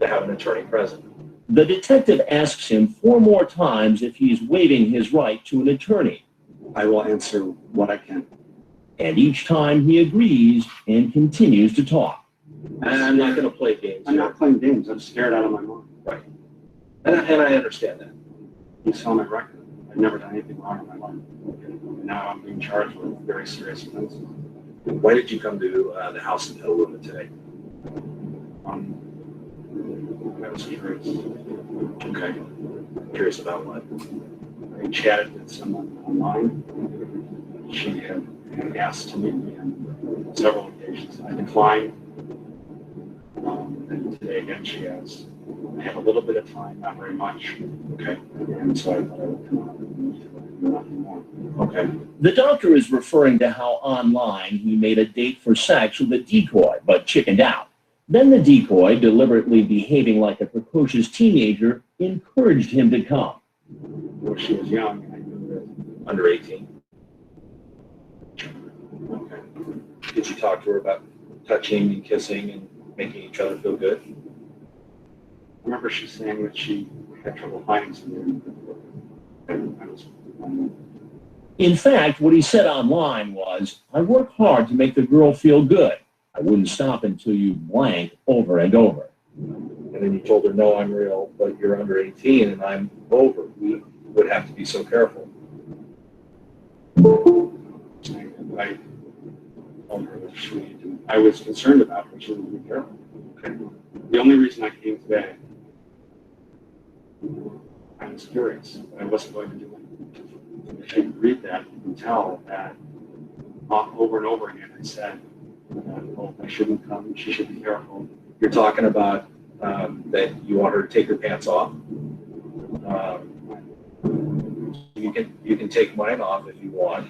to have an attorney present. The detective asks him 4 more times if he's waiving his right to an attorney. I will answer what I can. And each time he agrees and continues to talk. I'm not going to play games. I'm not playing games. I'm scared out of my mind. Right. And I understand that. You saw my record. I've never done anything wrong in my life. And now I'm being charged with very serious offenses. Why did you come to the house in Petaluma today? I was curious. Okay. Curious about what? I chatted with someone online. She had asked to meet me on several occasions. I declined. And today again she asked. I have a little bit of time, not very much. Okay. And so I thought I would come out and meet her, nothing more. Okay. The doctor is referring to how online he made a date for sex with a decoy, but chickened out. Then the decoy, deliberately behaving like a precocious teenager, encouraged him to come. Well, she was young. I knew that. Under 18. Okay. Did you talk to her about touching and kissing and making each other feel good? I remember she saying that she had trouble finding something. In fact, what he said online was, "I work hard to make the girl feel good. I wouldn't stop until you blank over and over." And then you told her, "No, I'm real, but you're under 18 and I'm over. We would have to be so careful." I told her that she needed to, I was concerned about her. She would be careful. Okay. The only reason I came today, I was curious. I wasn't going to do it. If you read that, you can tell that over and over again I said, I shouldn't come. She should be careful. You're talking about that you want her to take her pants off. You can take mine off if you want.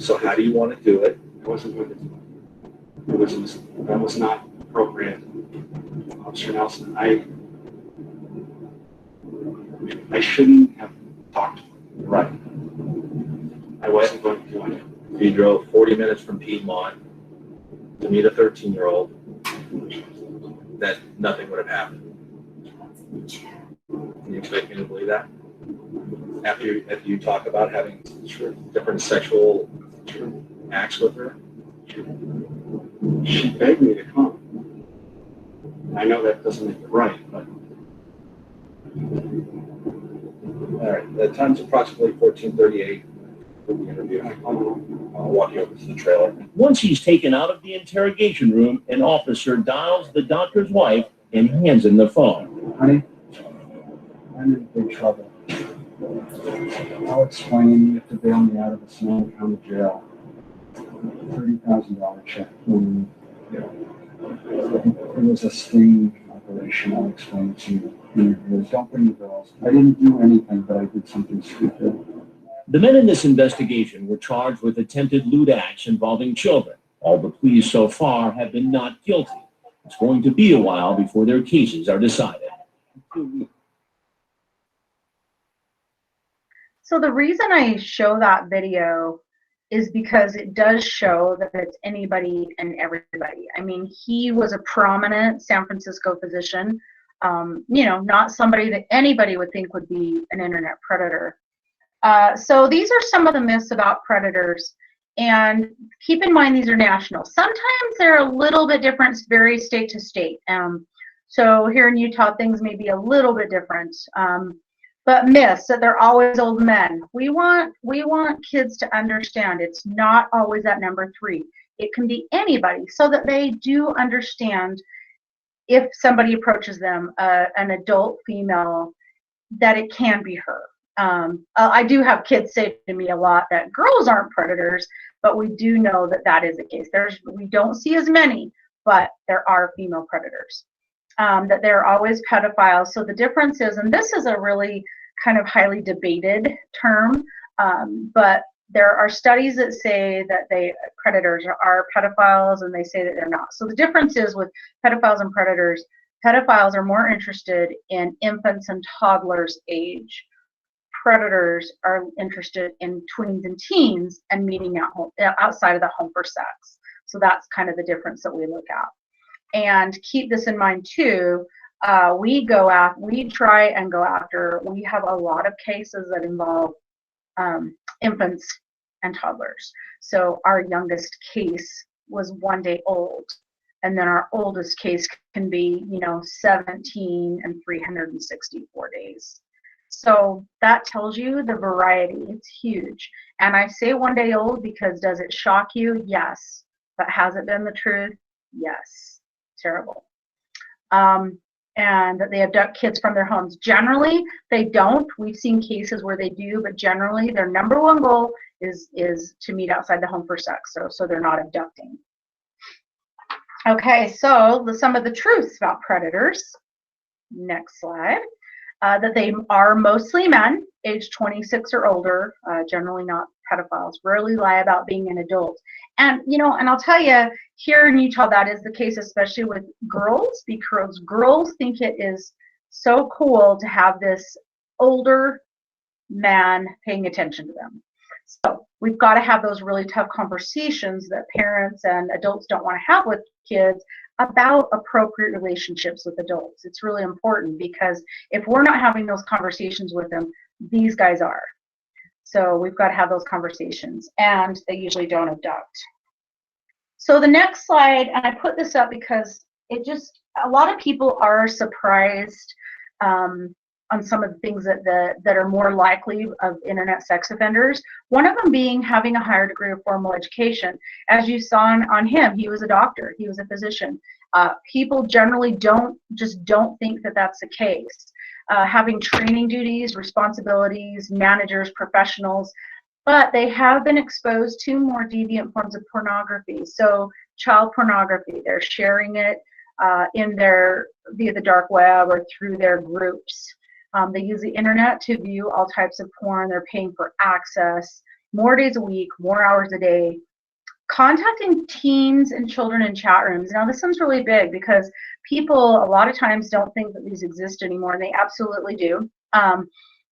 So how do you want to do it? I wasn't going to do it. That was not appropriate. Officer Nelson, I shouldn't have talked to her. drove 40 minutes from Piedmont to meet a 13-year-old, that nothing would have happened. Can you expect me to believe that? After you talk about having different sexual acts with her? She begged me to come. I know that doesn't make it right, but. All right, the time's approximately 14:38 for the interview. I'll walk you over to the trailer. Once he's taken out of the interrogation room, an officer dials the doctor's wife and hands him the phone. Honey, I'm in big trouble. I'll explain. You have to bail me out of the Sonoma County jail. $30,000 check. It was a sting operation. I'll explain to you. Don't bring the bills. I didn't do anything, but I did something stupid. The men in this investigation were charged with attempted lewd acts involving children. All the pleas so far have been not guilty. It's going to be a while before their cases are decided. So the reason I show that video is because it does show that it's anybody and everybody. I mean, he was a prominent San Francisco physician, not somebody that anybody would think would be an internet predator. So these are some of the myths about predators. And keep in mind, these are national. Sometimes they're a little bit different, vary state to state. So here in Utah, things may be a little bit different. But myths that they're always old men. We want kids to understand it's not always that number 3. It can be anybody, so that they do understand if somebody approaches them, an adult female, that it can be her. I do have kids say to me a lot that girls aren't predators, but we do know that that is the case. We don't see as many, but there are female predators. That they're always pedophiles. So the difference is, and this is a really kind of highly debated term, but there are studies that say that predators are pedophiles, and they say that they're not. So the difference is with pedophiles and predators, pedophiles are more interested in infants and toddlers age. Predators are interested in tweens and teens and meeting at home, outside of the home for sex. So that's kind of the difference that we look at. And keep this in mind too, we try and go after, we have a lot of cases that involve infants and toddlers. So our youngest case was 1 day old, and then our oldest case can be 17 and 364 days. So that tells you the variety. It's huge. And I say 1 day old because does it shock you? Yes. But has it been the truth? Yes. Terrible. And that they abduct kids from their homes. Generally, they don't. We've seen cases where they do, but generally their number 1 goal is to meet outside the home for sex. So they're not abducting. Okay, so some of the truths about predators. Next slide. That they are mostly men, age 26 or older, generally not pedophiles, rarely lie about being an adult. And, and I'll tell you, here in Utah, that is the case, especially with girls, because girls think it is so cool to have this older man paying attention to them. So we've got to have those really tough conversations that parents and adults don't want to have with kids about appropriate relationships with adults. It's really important, because if we're not having those conversations with them, these guys are. So we've got to have those conversations, and they usually don't abduct. So the next slide, and I put this up because a lot of people are surprised on some of the things that are more likely of internet sex offenders. One of them being having a higher degree of formal education. As you saw on him, he was a doctor, he was a physician. People generally don't think that that's the case. Having training duties, responsibilities, managers, professionals, but they have been exposed to more deviant forms of pornography. So child pornography, they're sharing it via the dark web or through their groups. They use the internet to view all types of porn. They're paying for access, more days a week, more hours a day. Contacting teens and children in chat rooms. Now this one's really big because people a lot of times don't think that these exist anymore, and they absolutely do.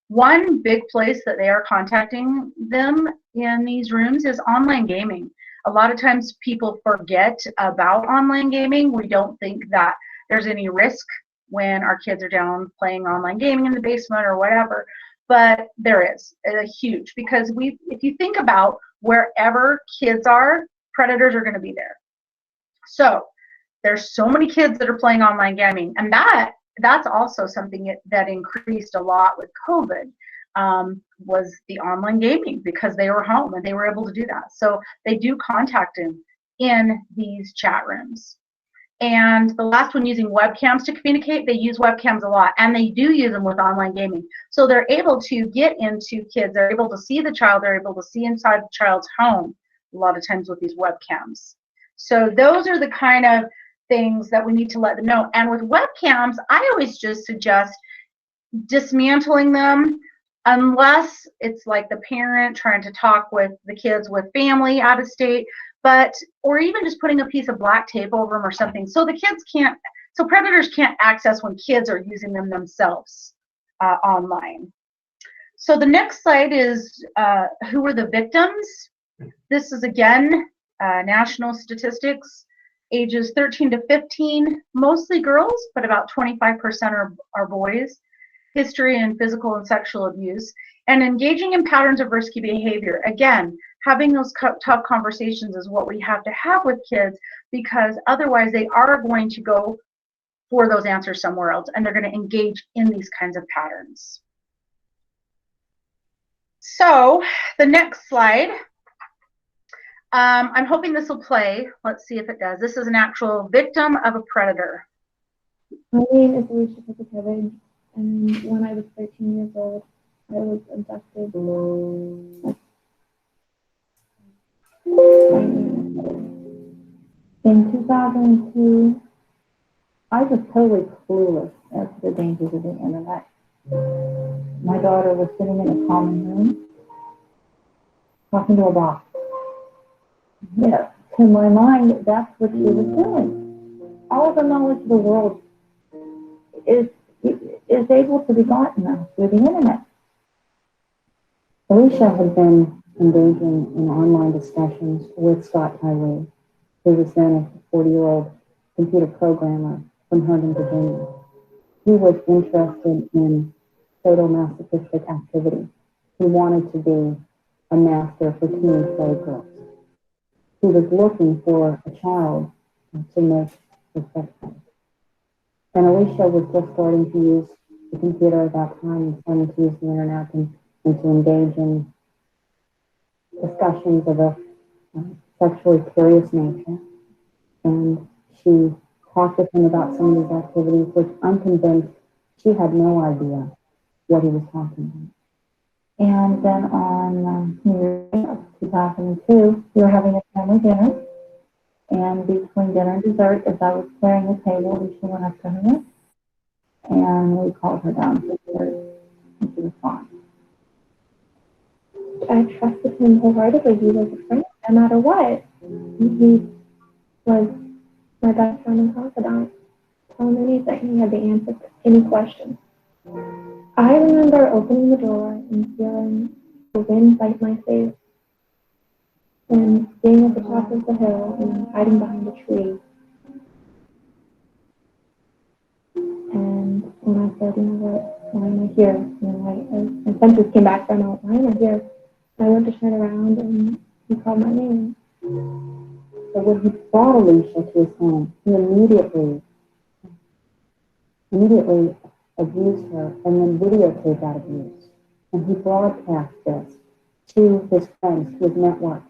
One big place that they are contacting them in these rooms is online gaming. A lot of times people forget about online gaming. We don't think that there's any risk when our kids are down playing online gaming in the basement or whatever, but there is a huge, because if you think about wherever kids are, predators are going to be there. So there's so many kids that are playing online gaming, and that's also something that increased a lot with COVID, was the online gaming, because they were home and they were able to do that. So they do contact them in these chat rooms. And the last one, using webcams to communicate, they use webcams a lot, and they do use them with online gaming. So they're able to get into kids, they're able to see the child, they're able to see inside the child's home a lot of times with these webcams. So those are the kind of things that we need to let them know. And with webcams, I always just suggest dismantling them, unless it's like the parent trying to talk with the kids with family out of state, or even just putting a piece of black tape over them or something, so the kids can't, so predators can't access when kids are using them themselves online. So the next slide is who were the victims. This is again national statistics, ages 13 to 15, mostly girls, but about 25% are boys. History and physical and sexual abuse, and engaging in patterns of risky behavior. Again, having those tough conversations is what we have to have with kids, because otherwise they are going to go for those answers somewhere else, and they're going to engage in these kinds of patterns. So the next slide, I'm hoping this will play. Let's see if it does. This is an actual victim of a predator. My name is Alicia Pizzakevich, and when I was 13 years old, I was abducted. In 2002, I was totally clueless as to the dangers of the internet. My daughter was sitting in a common room, talking to a box. Yeah, to my mind, that's what she was doing. All the knowledge of the world is able to be gotten through the internet. Alicia had been engaging in online discussions with Scott Tyree, who was then a 40-year-old computer programmer from Herndon, Virginia. He was interested in sadomasochistic activity. He wanted to be a master for teen playgirls. He was looking for a child to make his sex toys. And Alicia was just starting to use the computer at that time and starting to use the internet and to engage in discussions of a sexually curious nature. And she talked with him about some of these activities, which I'm convinced she had no idea what he was talking about. And then on New Year's Eve 2002, we were having a family dinner. And between dinner and dessert, as I was clearing the table, Alicia went up to her and we called her down for dessert, and she was fine. I trusted him wholeheartedly. He was a friend, no matter what. He was my best friend and confidant. Tell him anything. He had the answer to any question. I remember opening the door and feeling the wind bite my face, and being at the top of the hill and hiding behind a tree. And when I said, you know what, why am I here? You know, my senses came back from why am I here? I went to turn around and he called my name. So when he brought Alicia to his home, he immediately abused her and then videotaped that abuse. And he broadcast this to his friends, to his network.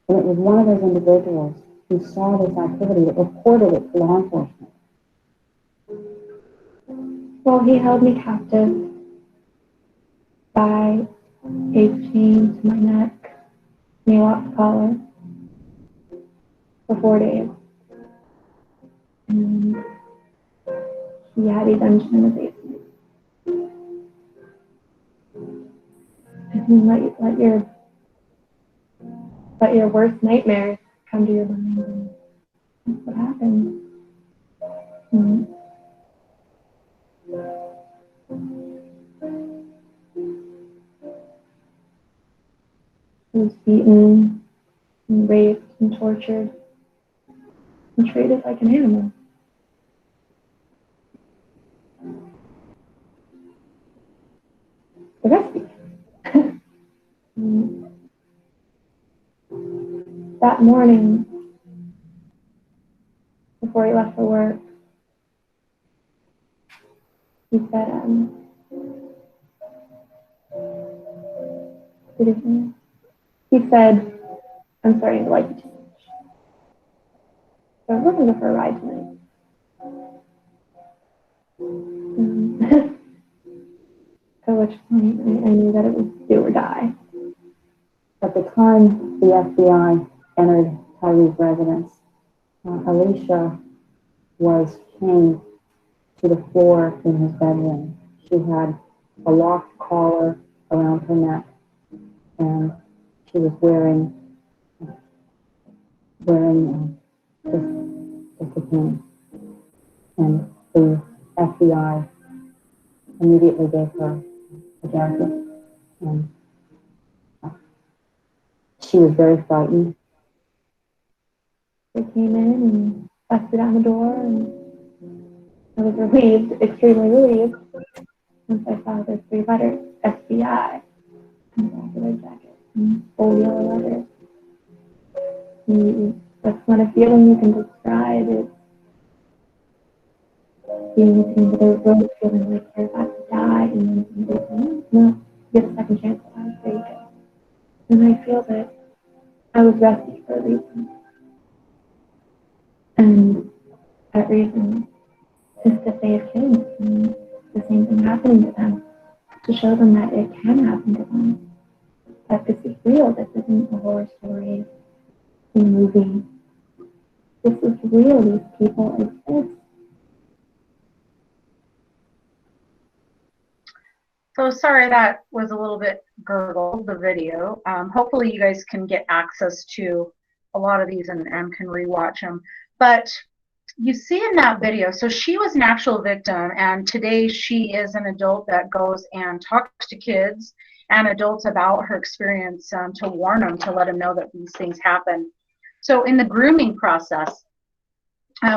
And it was one of those individuals who saw this activity that reported it to law enforcement. Well, he held me captive by a chain to my neck, and he locked the collar for 4 days. And he had a dungeon in the basement. And let your worst nightmares come to your mind. And that's what happened. And He was beaten and raped and tortured and treated like an animal. The rescue. That morning, before he left for work, he said, he said, I'm starting to like you too much. So I'm looking for a ride tonight. At which point I knew that it was do or die. At the time the FBI entered Tyree's residence, Alicia was chained to the floor in his bedroom. She had a locked collar around her neck, and she was wearing this cocoon. And the FBI immediately gave her a jacket, and she was very frightened. They came in and busted down the door, and I was relieved, extremely relieved, once I saw the 3 letters FBI on the back of their jacket, and full yellow letters. That's not a feeling you can describe. It's being seen with a road, feeling like you're about to die, and then somebody says, no, you get a second chance at life, there you go. And I feel that I was rescued for a reason. And that reason is to save kids and the same thing happening to them, to show them that it can happen to them, that this is real, this isn't a horror story in a movie. This is real, these people exist. So sorry that was a little bit gurgled, the video. Hopefully you guys can get access to a lot of these and can rewatch them. But you see in that video, so she was an actual victim, and today she is an adult that goes and talks to kids and adults about her experience to warn them, to let them know that these things happen. So in the grooming process,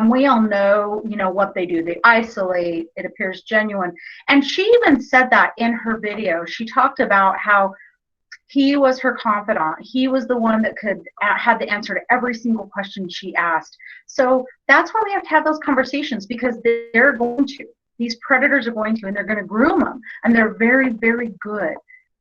we all know, what they do. They isolate. It appears genuine. And she even said that in her video. She talked about how he was her confidant. He was the one that had the answer to every single question she asked. So that's why we have to have those conversations, because they're going to. These predators are going to, and they're going to groom them. And they're very, very good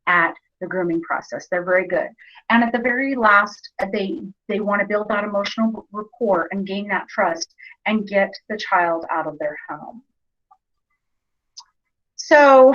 at the grooming process. They're very good. And at the very last, they want to build that emotional rapport and gain that trust and get the child out of their home. So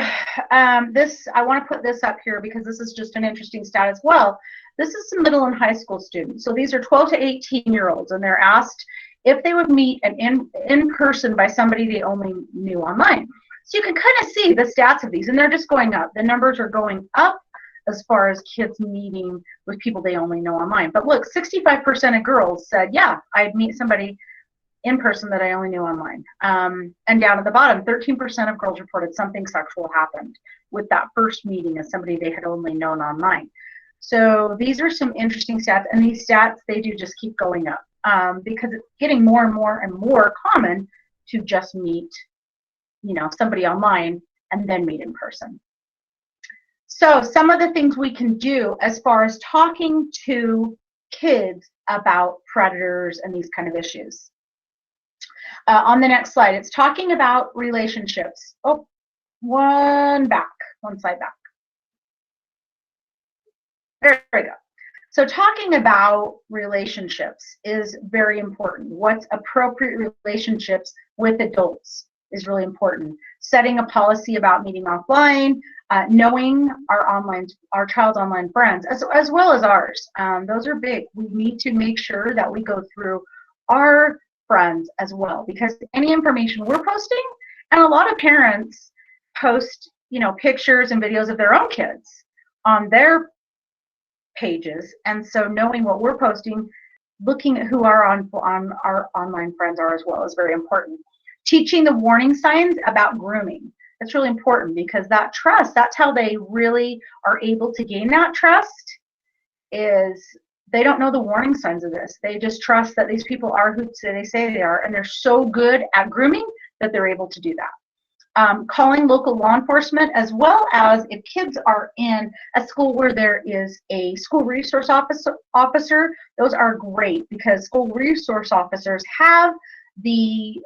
I want to put this up here because this is just an interesting stat as well. This is some middle and high school students. So these are 12 to 18-year-olds, and they're asked if they would meet in person by somebody they only knew online. So you can kind of see the stats of these, and they're just going up. The numbers are going up as far as kids meeting with people they only know online. But look, 65% of girls said, yeah, I'd meet somebody in person that I only knew online. And down at the bottom, 13% of girls reported something sexual happened with that first meeting as somebody they had only known online. So these are some interesting stats, and these stats, they do just keep going up because it's getting more and more and more common to just meet, somebody online and then meet in person. So some of the things we can do as far as talking to kids about predators and these kind of issues. On the next slide, it's talking about relationships. Oh, one slide back. There we go. So talking about relationships is very important. What's appropriate relationships with adults is really important. Setting a policy about meeting offline, knowing our child's online friends, as well as ours. Those are big. We need to make sure that we go through our friends as well, because any information we're posting, and a lot of parents post, pictures and videos of their own kids on their pages, and so knowing what we're posting, looking at who our online friends are as well is very important. Teaching the warning signs about grooming. That's really important, because that trust, that's how they really are able to gain that trust, is they don't know the warning signs of this. They just trust that these people are who they say they are, and they're so good at grooming that they're able to do that. Calling local law enforcement, as well as if kids are in a school where there is a school resource officer, those are great because school resource officers have the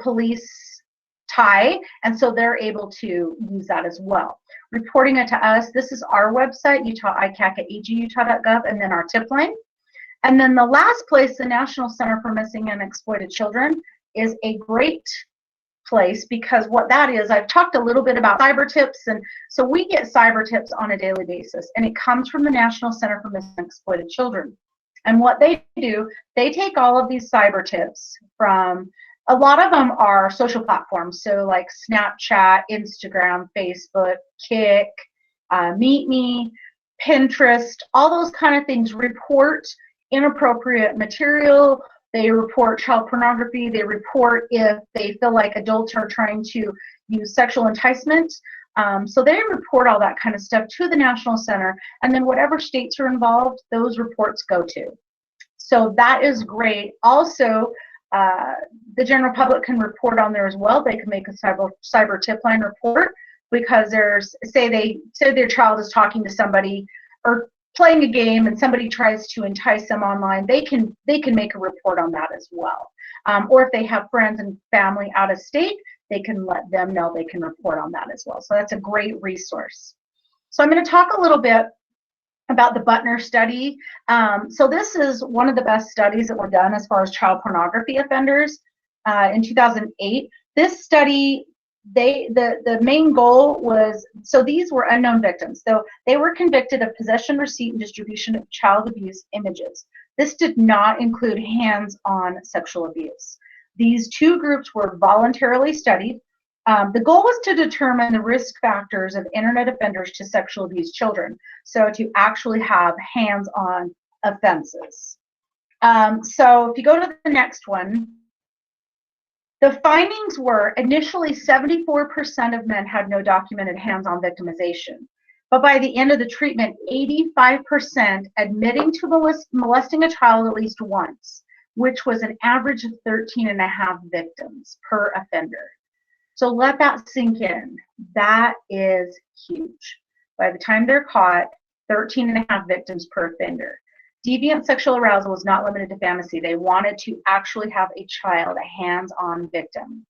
police tie, and so they're able to use that as well. Reporting it to us, this is our website, utah.icac@agutah.gov, and then our tip line. And then the last place, the National Center for Missing and Exploited Children, is a great place because what that is, I've talked a little bit about cyber tips, and so we get cyber tips on a daily basis, and it comes from the National Center for Missing and Exploited Children. And what they do, they take all of these cyber tips from, a lot of them are social platforms, so like Snapchat, Instagram, Facebook, Kik, Meet Me, Pinterest, all those kind of things report inappropriate material. They report child pornography. They report if they feel like adults are trying to use sexual enticement. So they report all that kind of stuff to the National Center, and then whatever states are involved, those reports go to. So that is great. Also, the general public can report on there as well. They can make a cyber tip line report because say their child is talking to somebody or playing a game and somebody tries to entice them online, they can make a report on that as well. Or if they have friends and family out of state, they can let them know, they can report on that as well. So that's a great resource. So I'm going to talk a little bit about the Butner study. So this is one of the best studies that were done as far as child pornography offenders in 2008. This study, the main goal was, so these were unknown victims. So they were convicted of possession, receipt, and distribution of child abuse images. This did not include hands-on sexual abuse. These two groups were voluntarily studied. The goal was to determine the risk factors of internet offenders to sexual abuse children, so to actually have hands-on offenses. So if you go to the next one, the findings were initially 74% of men had no documented hands-on victimization. But by the end of the treatment, 85% admitting to molesting a child at least once, which was an average of 13.5 victims per offender. So let that sink in. That is huge. By the time they're caught, 13.5 victims per offender. Deviant sexual arousal was not limited to fantasy. They wanted to actually have a child, a hands-on victim.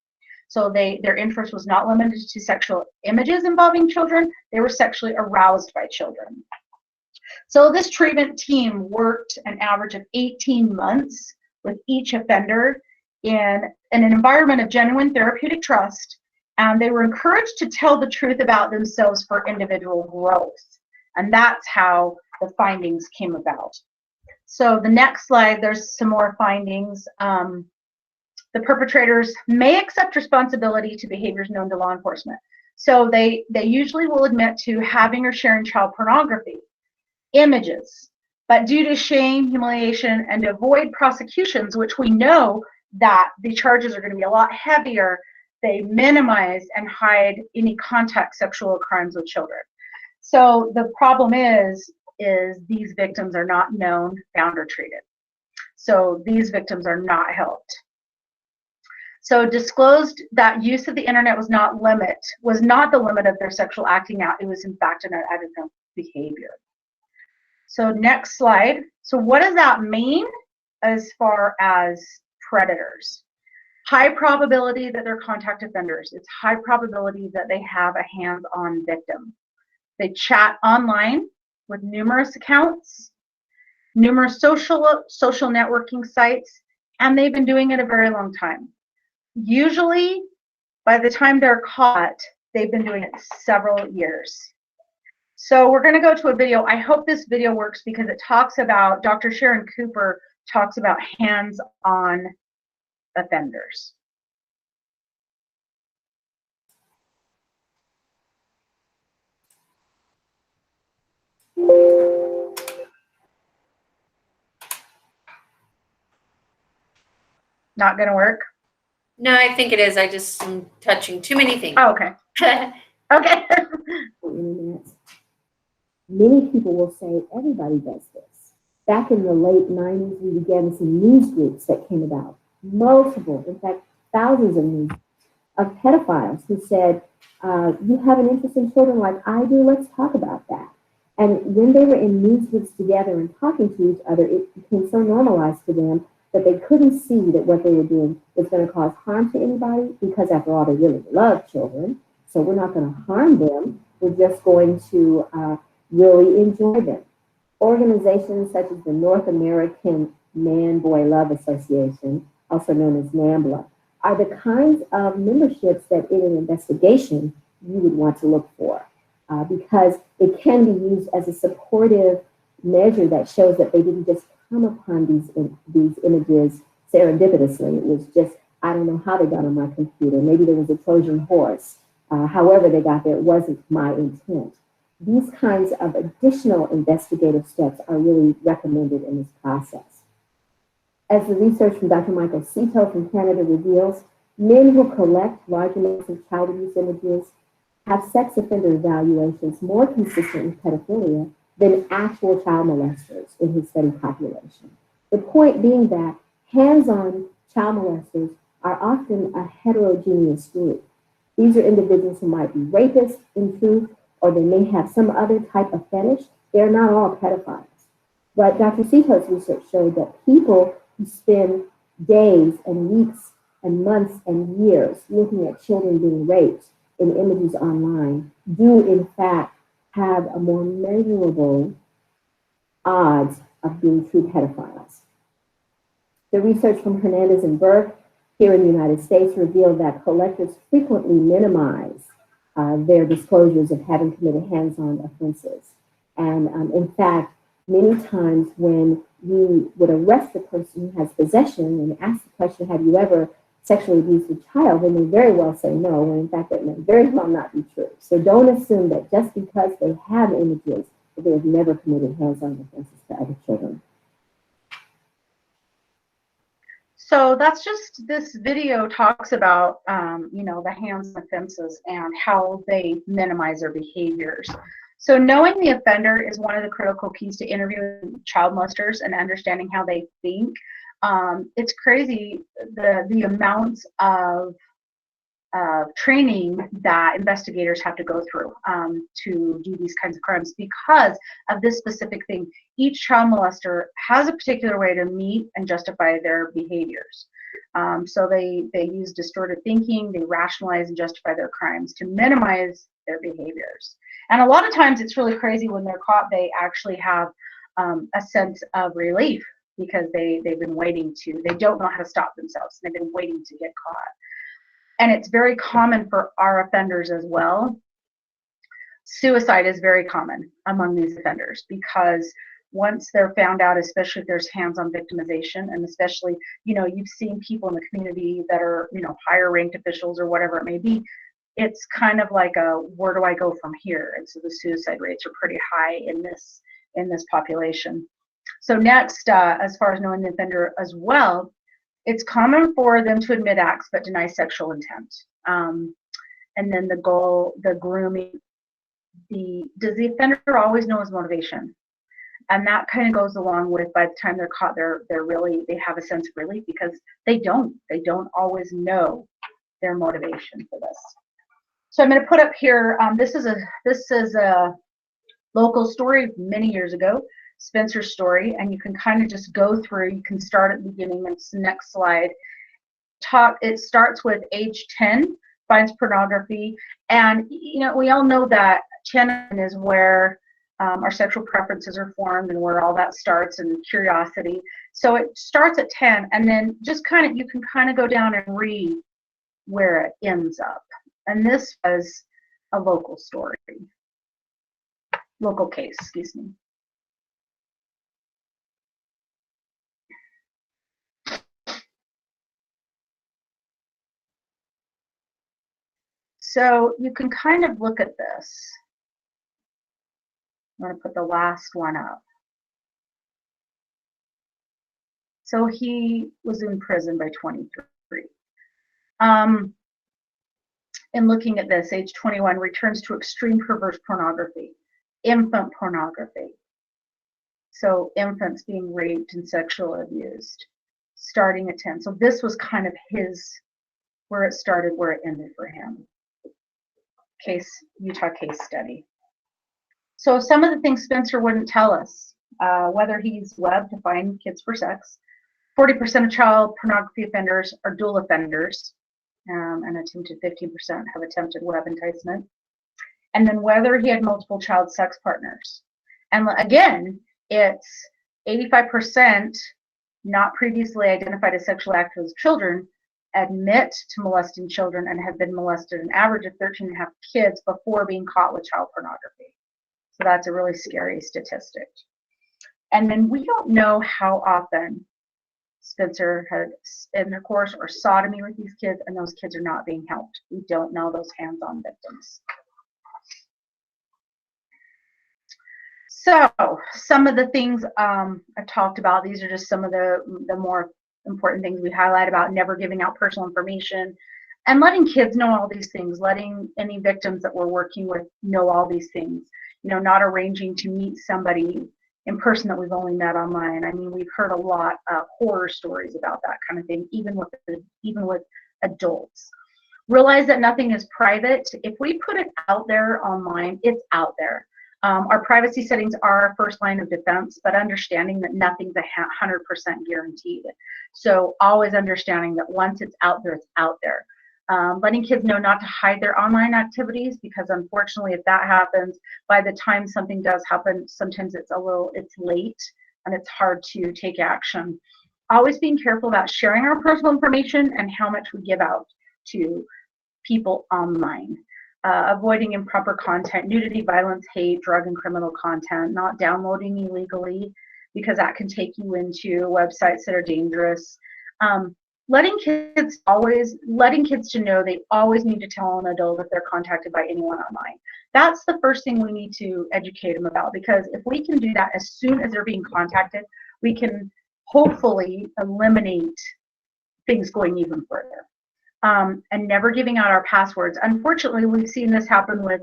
So their interest was not limited to sexual images involving children. They were sexually aroused by children. So this treatment team worked an average of 18 months with each offender in an environment of genuine therapeutic trust, and they were encouraged to tell the truth about themselves for individual growth. And that's how the findings came about. So the next slide, there's some more findings. The perpetrators may accept responsibility to behaviors known to law enforcement. So they usually will admit to having or sharing child pornography, images, but due to shame, humiliation, and to avoid prosecutions, which we know that the charges are going to be a lot heavier, they minimize and hide any contact sexual crimes with children. So the problem is these victims are not known, found, or treated. So these victims are not helped. So disclosed that use of the internet was not the limit of their sexual acting out. It was in fact an addictive behavior. So next slide. So what does that mean as far as predators? High probability that they're contact offenders. It's high probability that they have a hands-on victim. They chat online with numerous accounts, numerous social networking sites, and they've been doing it a very long time. Usually, by the time they're caught, they've been doing it several years. So we're going to go to a video. I hope this video works because it talks about, Dr. Sharon Cooper talks about hands-on offenders. Not going to work? No, I think it is. I just am touching too many things. Oh, okay. Okay. You Many people will say everybody does this. Back in the late 90s, we began to see news groups that came about. Multiple, in fact, thousands of news of pedophiles who said, you have an interest in children like I do, let's talk about that. And when they were in news groups together and talking to each other, it became so normalized to them that they couldn't see that what they were doing was going to cause harm to anybody, because after all, they really love children. So we're not going to harm them. We're just going to really enjoy them. Organizations such as the North American Man-Boy Love Association, also known as NAMBLA, are the kinds of memberships that in an investigation you would want to look for, because it can be used as a supportive measure that shows that they didn't just come upon these images serendipitously. It was just, I don't know how they got on my computer. Maybe there was a Trojan horse. However they got there, it wasn't my intent. These kinds of additional investigative steps are really recommended in this process. As the research from Dr. Michael Cito from Canada reveals, men who collect large amounts of child abuse images have sex offender evaluations more consistent with pedophilia than actual child molesters in his study population. The point being that hands-on child molesters are often a heterogeneous group. These are individuals who might be rapists in truth, or they may have some other type of fetish. They're not all pedophiles. But Dr. Cito's research showed that people who spend days and weeks and months and years looking at children being raped in images online do in fact have a more measurable odds of being true pedophiles. The research from Hernandez and Burke here in the United States revealed that collectors frequently minimize their disclosures of having committed hands-on offenses. And in fact, many times when we would arrest the person who has possession and ask the question, have you ever sexually abused a child, they may very well say no, when in fact that may very well not be true. So don't assume that just because they have images, that they have never committed hands-on offenses to other children. So that's just, this video talks about, you know, the hands-on offenses and how they minimize their behaviors. So knowing the offender is one of the critical keys to interviewing child molesters and understanding how they think. It's crazy the amounts of training that investigators have to go through to do these kinds of crimes because of this specific thing. Each child molester has a particular way to meet and justify their behaviors. So they use distorted thinking, they rationalize and justify their crimes to minimize their behaviors. And a lot of times it's really crazy when they're caught, they actually have a sense of relief because they've been waiting to, they don't know how to stop themselves. They've been waiting to get caught. And it's very common for our offenders as well. Suicide is very common among these offenders because once they're found out, especially if there's hands-on victimization, and especially, you know, you've seen people in the community that are, you know, higher ranked officials or whatever it may be, it's kind of like a, where do I go from here? And so the suicide rates are pretty high in this population. So next, as far as knowing the offender as well, it's common for them to admit acts but deny sexual intent. And then the goal, the grooming, does the offender always know his motivation? And that kind of goes along with, by the time they're caught, they have a sense of relief because they don't always know their motivation for this. So I'm going to put up here, this is a local story many years ago, Spencer's story, and you can kind of just go through. You can start at the beginning. It's the next slide. It starts with age 10, finds pornography, and you know, we all know that 10 is where our sexual preferences are formed and where all that starts, and curiosity. So it starts at 10, and then just kind of, you can kind of go down and read where it ends up. And this was a local story, local case, excuse me. So you can kind of look at this. I'm going to put the last one up. So he was in prison by 23. In looking at this, age 21, returns to extreme perverse pornography. infant pornography. So infants being raped and sexually abused, starting at 10. So this was kind of where it started, where it ended for him. Utah case study. So some of the things Spencer wouldn't tell us, whether he's webbed to find kids for sex, 40% of child pornography offenders are dual offenders, and attempted 15% have attempted web enticement. And then whether he had multiple child sex partners. And again, it's 85% not previously identified as sexually active as children admit to molesting children and have been molested an average of 13 and a half kids before being caught with child pornography. So that's a really scary statistic. And then we don't know how often Spencer had intercourse or sodomy with these kids, and those kids are not being helped. We don't know those hands-on victims. So some of the things I talked about, these are just some of the more important things we highlight about never giving out personal information and letting kids know all these things, letting any victims that we're working with know all these things, you know, not arranging to meet somebody in person that we've only met online. I mean, we've heard a lot of horror stories about that kind of thing, even with adults. Realize that nothing is private. If we put it out there online, it's out there. Our privacy settings are our first line of defense, but understanding that nothing's 100% guaranteed. So always understanding that once it's out there, it's out there. Letting kids know not to hide their online activities, because unfortunately, if that happens, by the time something does happen, sometimes it's late and it's hard to take action. Always being careful about sharing our personal information and how much we give out to people online. Avoiding improper content, nudity, violence, hate, drug and criminal content, not downloading illegally, because that can take you into websites that are dangerous. Letting kids to know they always need to tell an adult if they're contacted by anyone online. That's the first thing we need to educate them about, because if we can do that as soon as they're being contacted, we can hopefully eliminate things going even further. And never giving out our passwords. Unfortunately, we've seen this happen with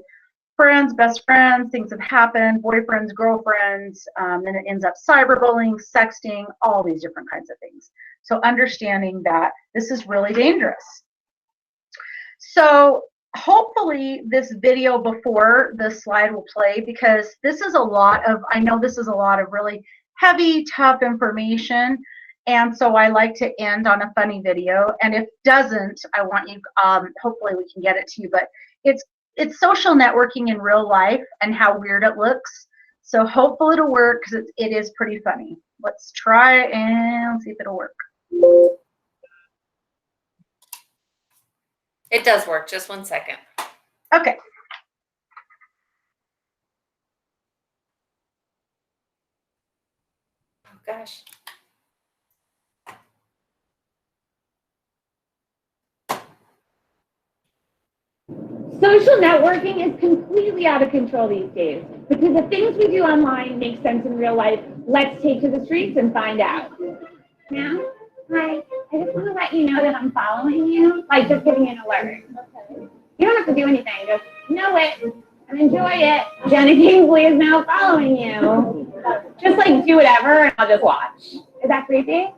friends, best friends, things have happened, boyfriends, girlfriends, and it ends up cyberbullying, sexting, all these different kinds of things. So understanding that this is really dangerous. So hopefully this video before the slide will play, because this is I know this is a lot of really heavy, tough information. And so I like to end on a funny video. And if it doesn't, I want you, hopefully we can get it to you, but it's social networking in real life and how weird it looks. So hopefully it'll work, because it is pretty funny. Let's try and see if it'll work. It does work. Just 1 second. Okay. Oh, gosh. Social networking is completely out of control these days, because the things we do online make sense in real life. Let's take to the streets and find out. Now, hi, I just want to let you know that I'm following you, like just giving you an alert. Okay. You don't have to do anything, just know it and enjoy it. Jenna Kingsley is now following you. Just like do whatever and I'll just watch. Is that creepy?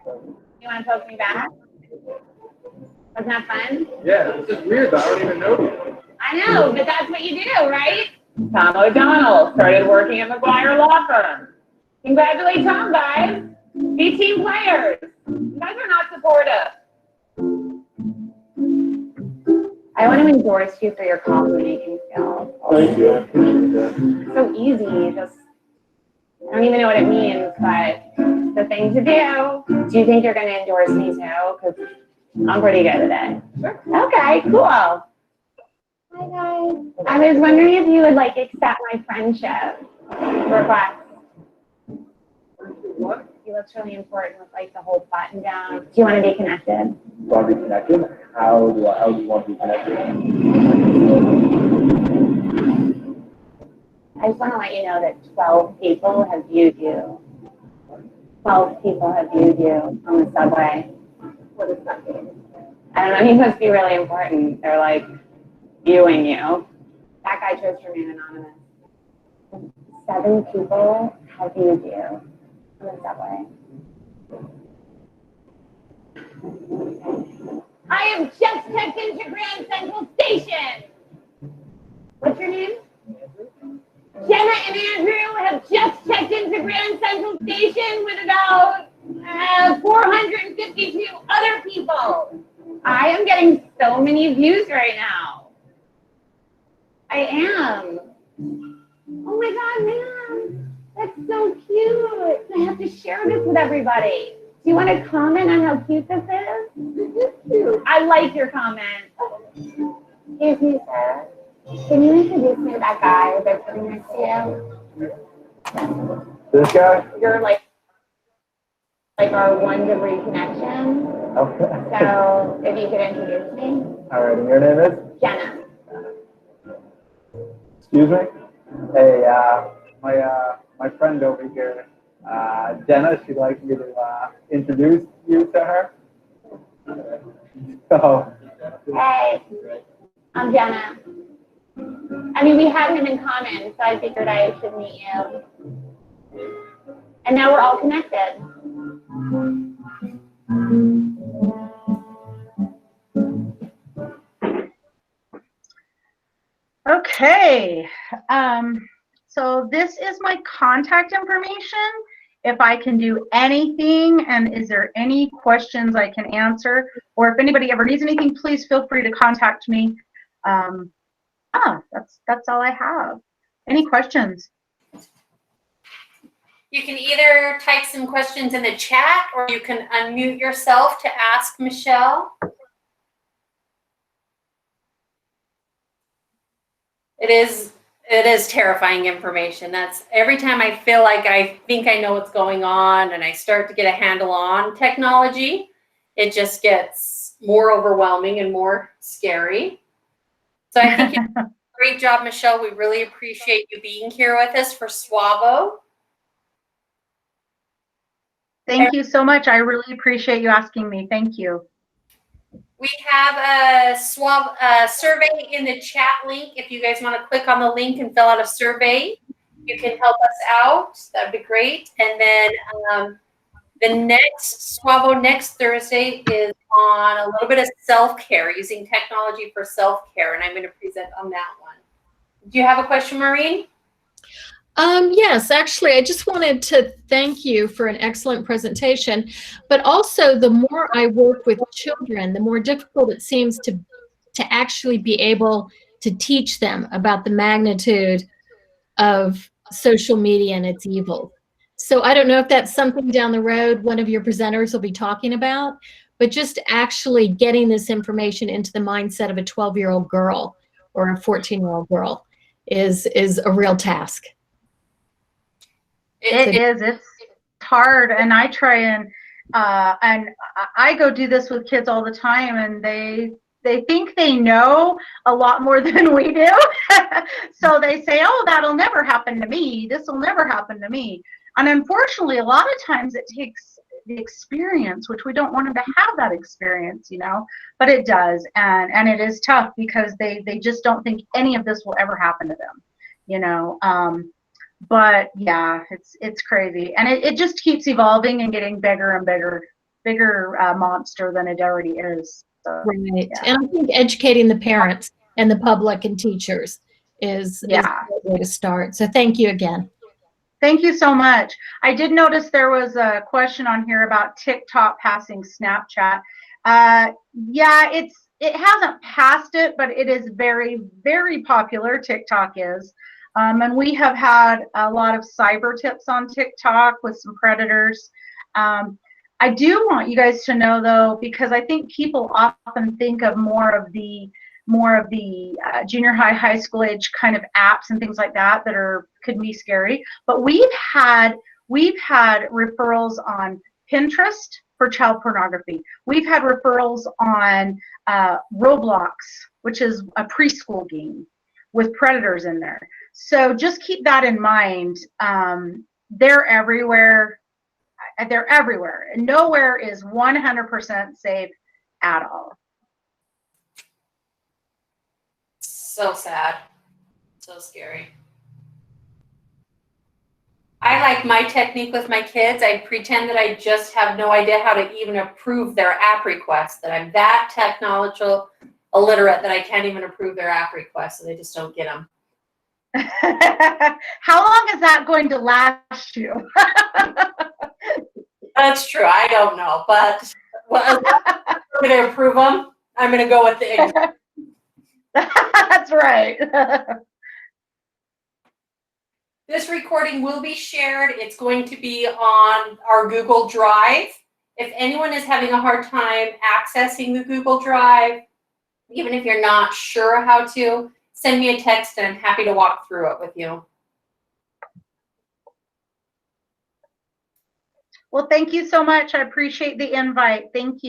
You want to poke me back? Wasn't that fun? Yeah, this is weird, but I don't even know you. I know, but that's what you do, right? Tom O'Donnell started working at McGuire Law Firm. Congratulate Tom, guys. Be team players. You guys are not supportive. I want to endorse you for your coffee making skills. Thank you, I appreciate that. So easy, just, I don't even know what it means, but the thing to do. Do you think you're going to endorse me too? Because I'm pretty good at it. Sure. Okay, cool. Hi guys. I was wondering if you would like accept my friendship request. What? He looks really important with like the whole button down. Do you want to be connected? Want to be connected? How do you want to be connected? I just want to let you know that 12 people have viewed you. 12 people have viewed you on the subway. What does that mean? I don't know, he must be really important. They're like viewing you. That guy chose to remain anonymous. 7 people have viewed you on the subway. I have just checked into Grand Central Station. What's your name? Jenna and Andrew have just checked into Grand Central Station with about 452 other people. I am getting so many views right now. I am. Oh my God, man. That's so cute. I have to share this with everybody. Do you want to comment on how cute this is? I like your comment. Excuse me, sir. Can you introduce me to that guy that's sitting next to you? This guy? You're like our 1 degree connection. Okay. So if you could introduce me. All right, and your name is? Jenna. Excuse me? Hey, my friend over here, Jenna, she'd like me to introduce you to her. So. Hey, I'm Jenna. I mean, we have him in common, so I figured I should meet you. And now we're all connected. Okay, so this is my contact information. If I can do anything, and is there any questions I can answer, or if anybody ever needs anything, please feel free to contact me. That's all I have. Any questions? You can either type some questions in the chat or you can unmute yourself to ask Michelle. It is terrifying information. That's every time I feel like I think I know what's going on and I start to get a handle on technology, it just gets more overwhelming and more scary. So I think you did a great job, Michelle. We really appreciate you being here with us for SWAVO. Thank you so much. I really appreciate you asking me. Thank you. We have a survey in the chat link. If you guys want to click on the link and fill out a survey, you can help us out. That'd be great. And then the next SWAVO next Thursday is on a little bit of self-care, using technology for self-care, and I'm going to present on that one. Do you have a question, Maureen? Yes, actually, I just wanted to thank you for an excellent presentation, but also the more I work with children, the more difficult it seems to actually be able to teach them about the magnitude of social media and its evil. So I don't know if that's something down the road one of your presenters will be talking about, but just actually getting this information into the mindset of a 12-year-old girl or a 14-year-old girl is a real task. It's hard, and I try and I go do this with kids all the time, and they think they know a lot more than we do. So they say, oh, that'll never happen to me. This will never happen to me. And unfortunately, a lot of times it takes the experience, which we don't want them to have that experience, you know, but it does. And it is tough because they just don't think any of this will ever happen to them, you know. But yeah, it's crazy, and it just keeps evolving and getting bigger and bigger monster than it already is. So, right. Yeah. And I think educating the parents and the public and teachers is a great way to start. So thank you again. Thank you so much. I did notice there was a question on here about TikTok passing Snapchat. Yeah, it hasn't passed it, but it is very, very popular. TikTok is. And we have had a lot of cyber tips on TikTok with some predators. I do want you guys to know, though, because I think people often think of more of the junior high school age kind of apps and things like that could be scary. But we've had referrals on Pinterest for child pornography. We've had referrals on Roblox, which is a preschool game with predators in there. So just keep that in mind. They're everywhere. They're everywhere. And nowhere is 100% safe at all. So sad. So scary. like my technique with my kids. I pretend that I just have no idea how to even approve their app requests, that I'm that technological illiterate that I can't even approve their app requests, so they just don't get them. How long is that going to last you? That's true. I don't know, but well, I'm going to approve them. I'm going to go with the That's right. This recording will be shared. It's going to be on our Google Drive. If anyone is having a hard time accessing the Google Drive, even if you're not sure how to, send me a text and I'm happy to walk through it with you. Well, thank you so much. I appreciate the invite. Thank you.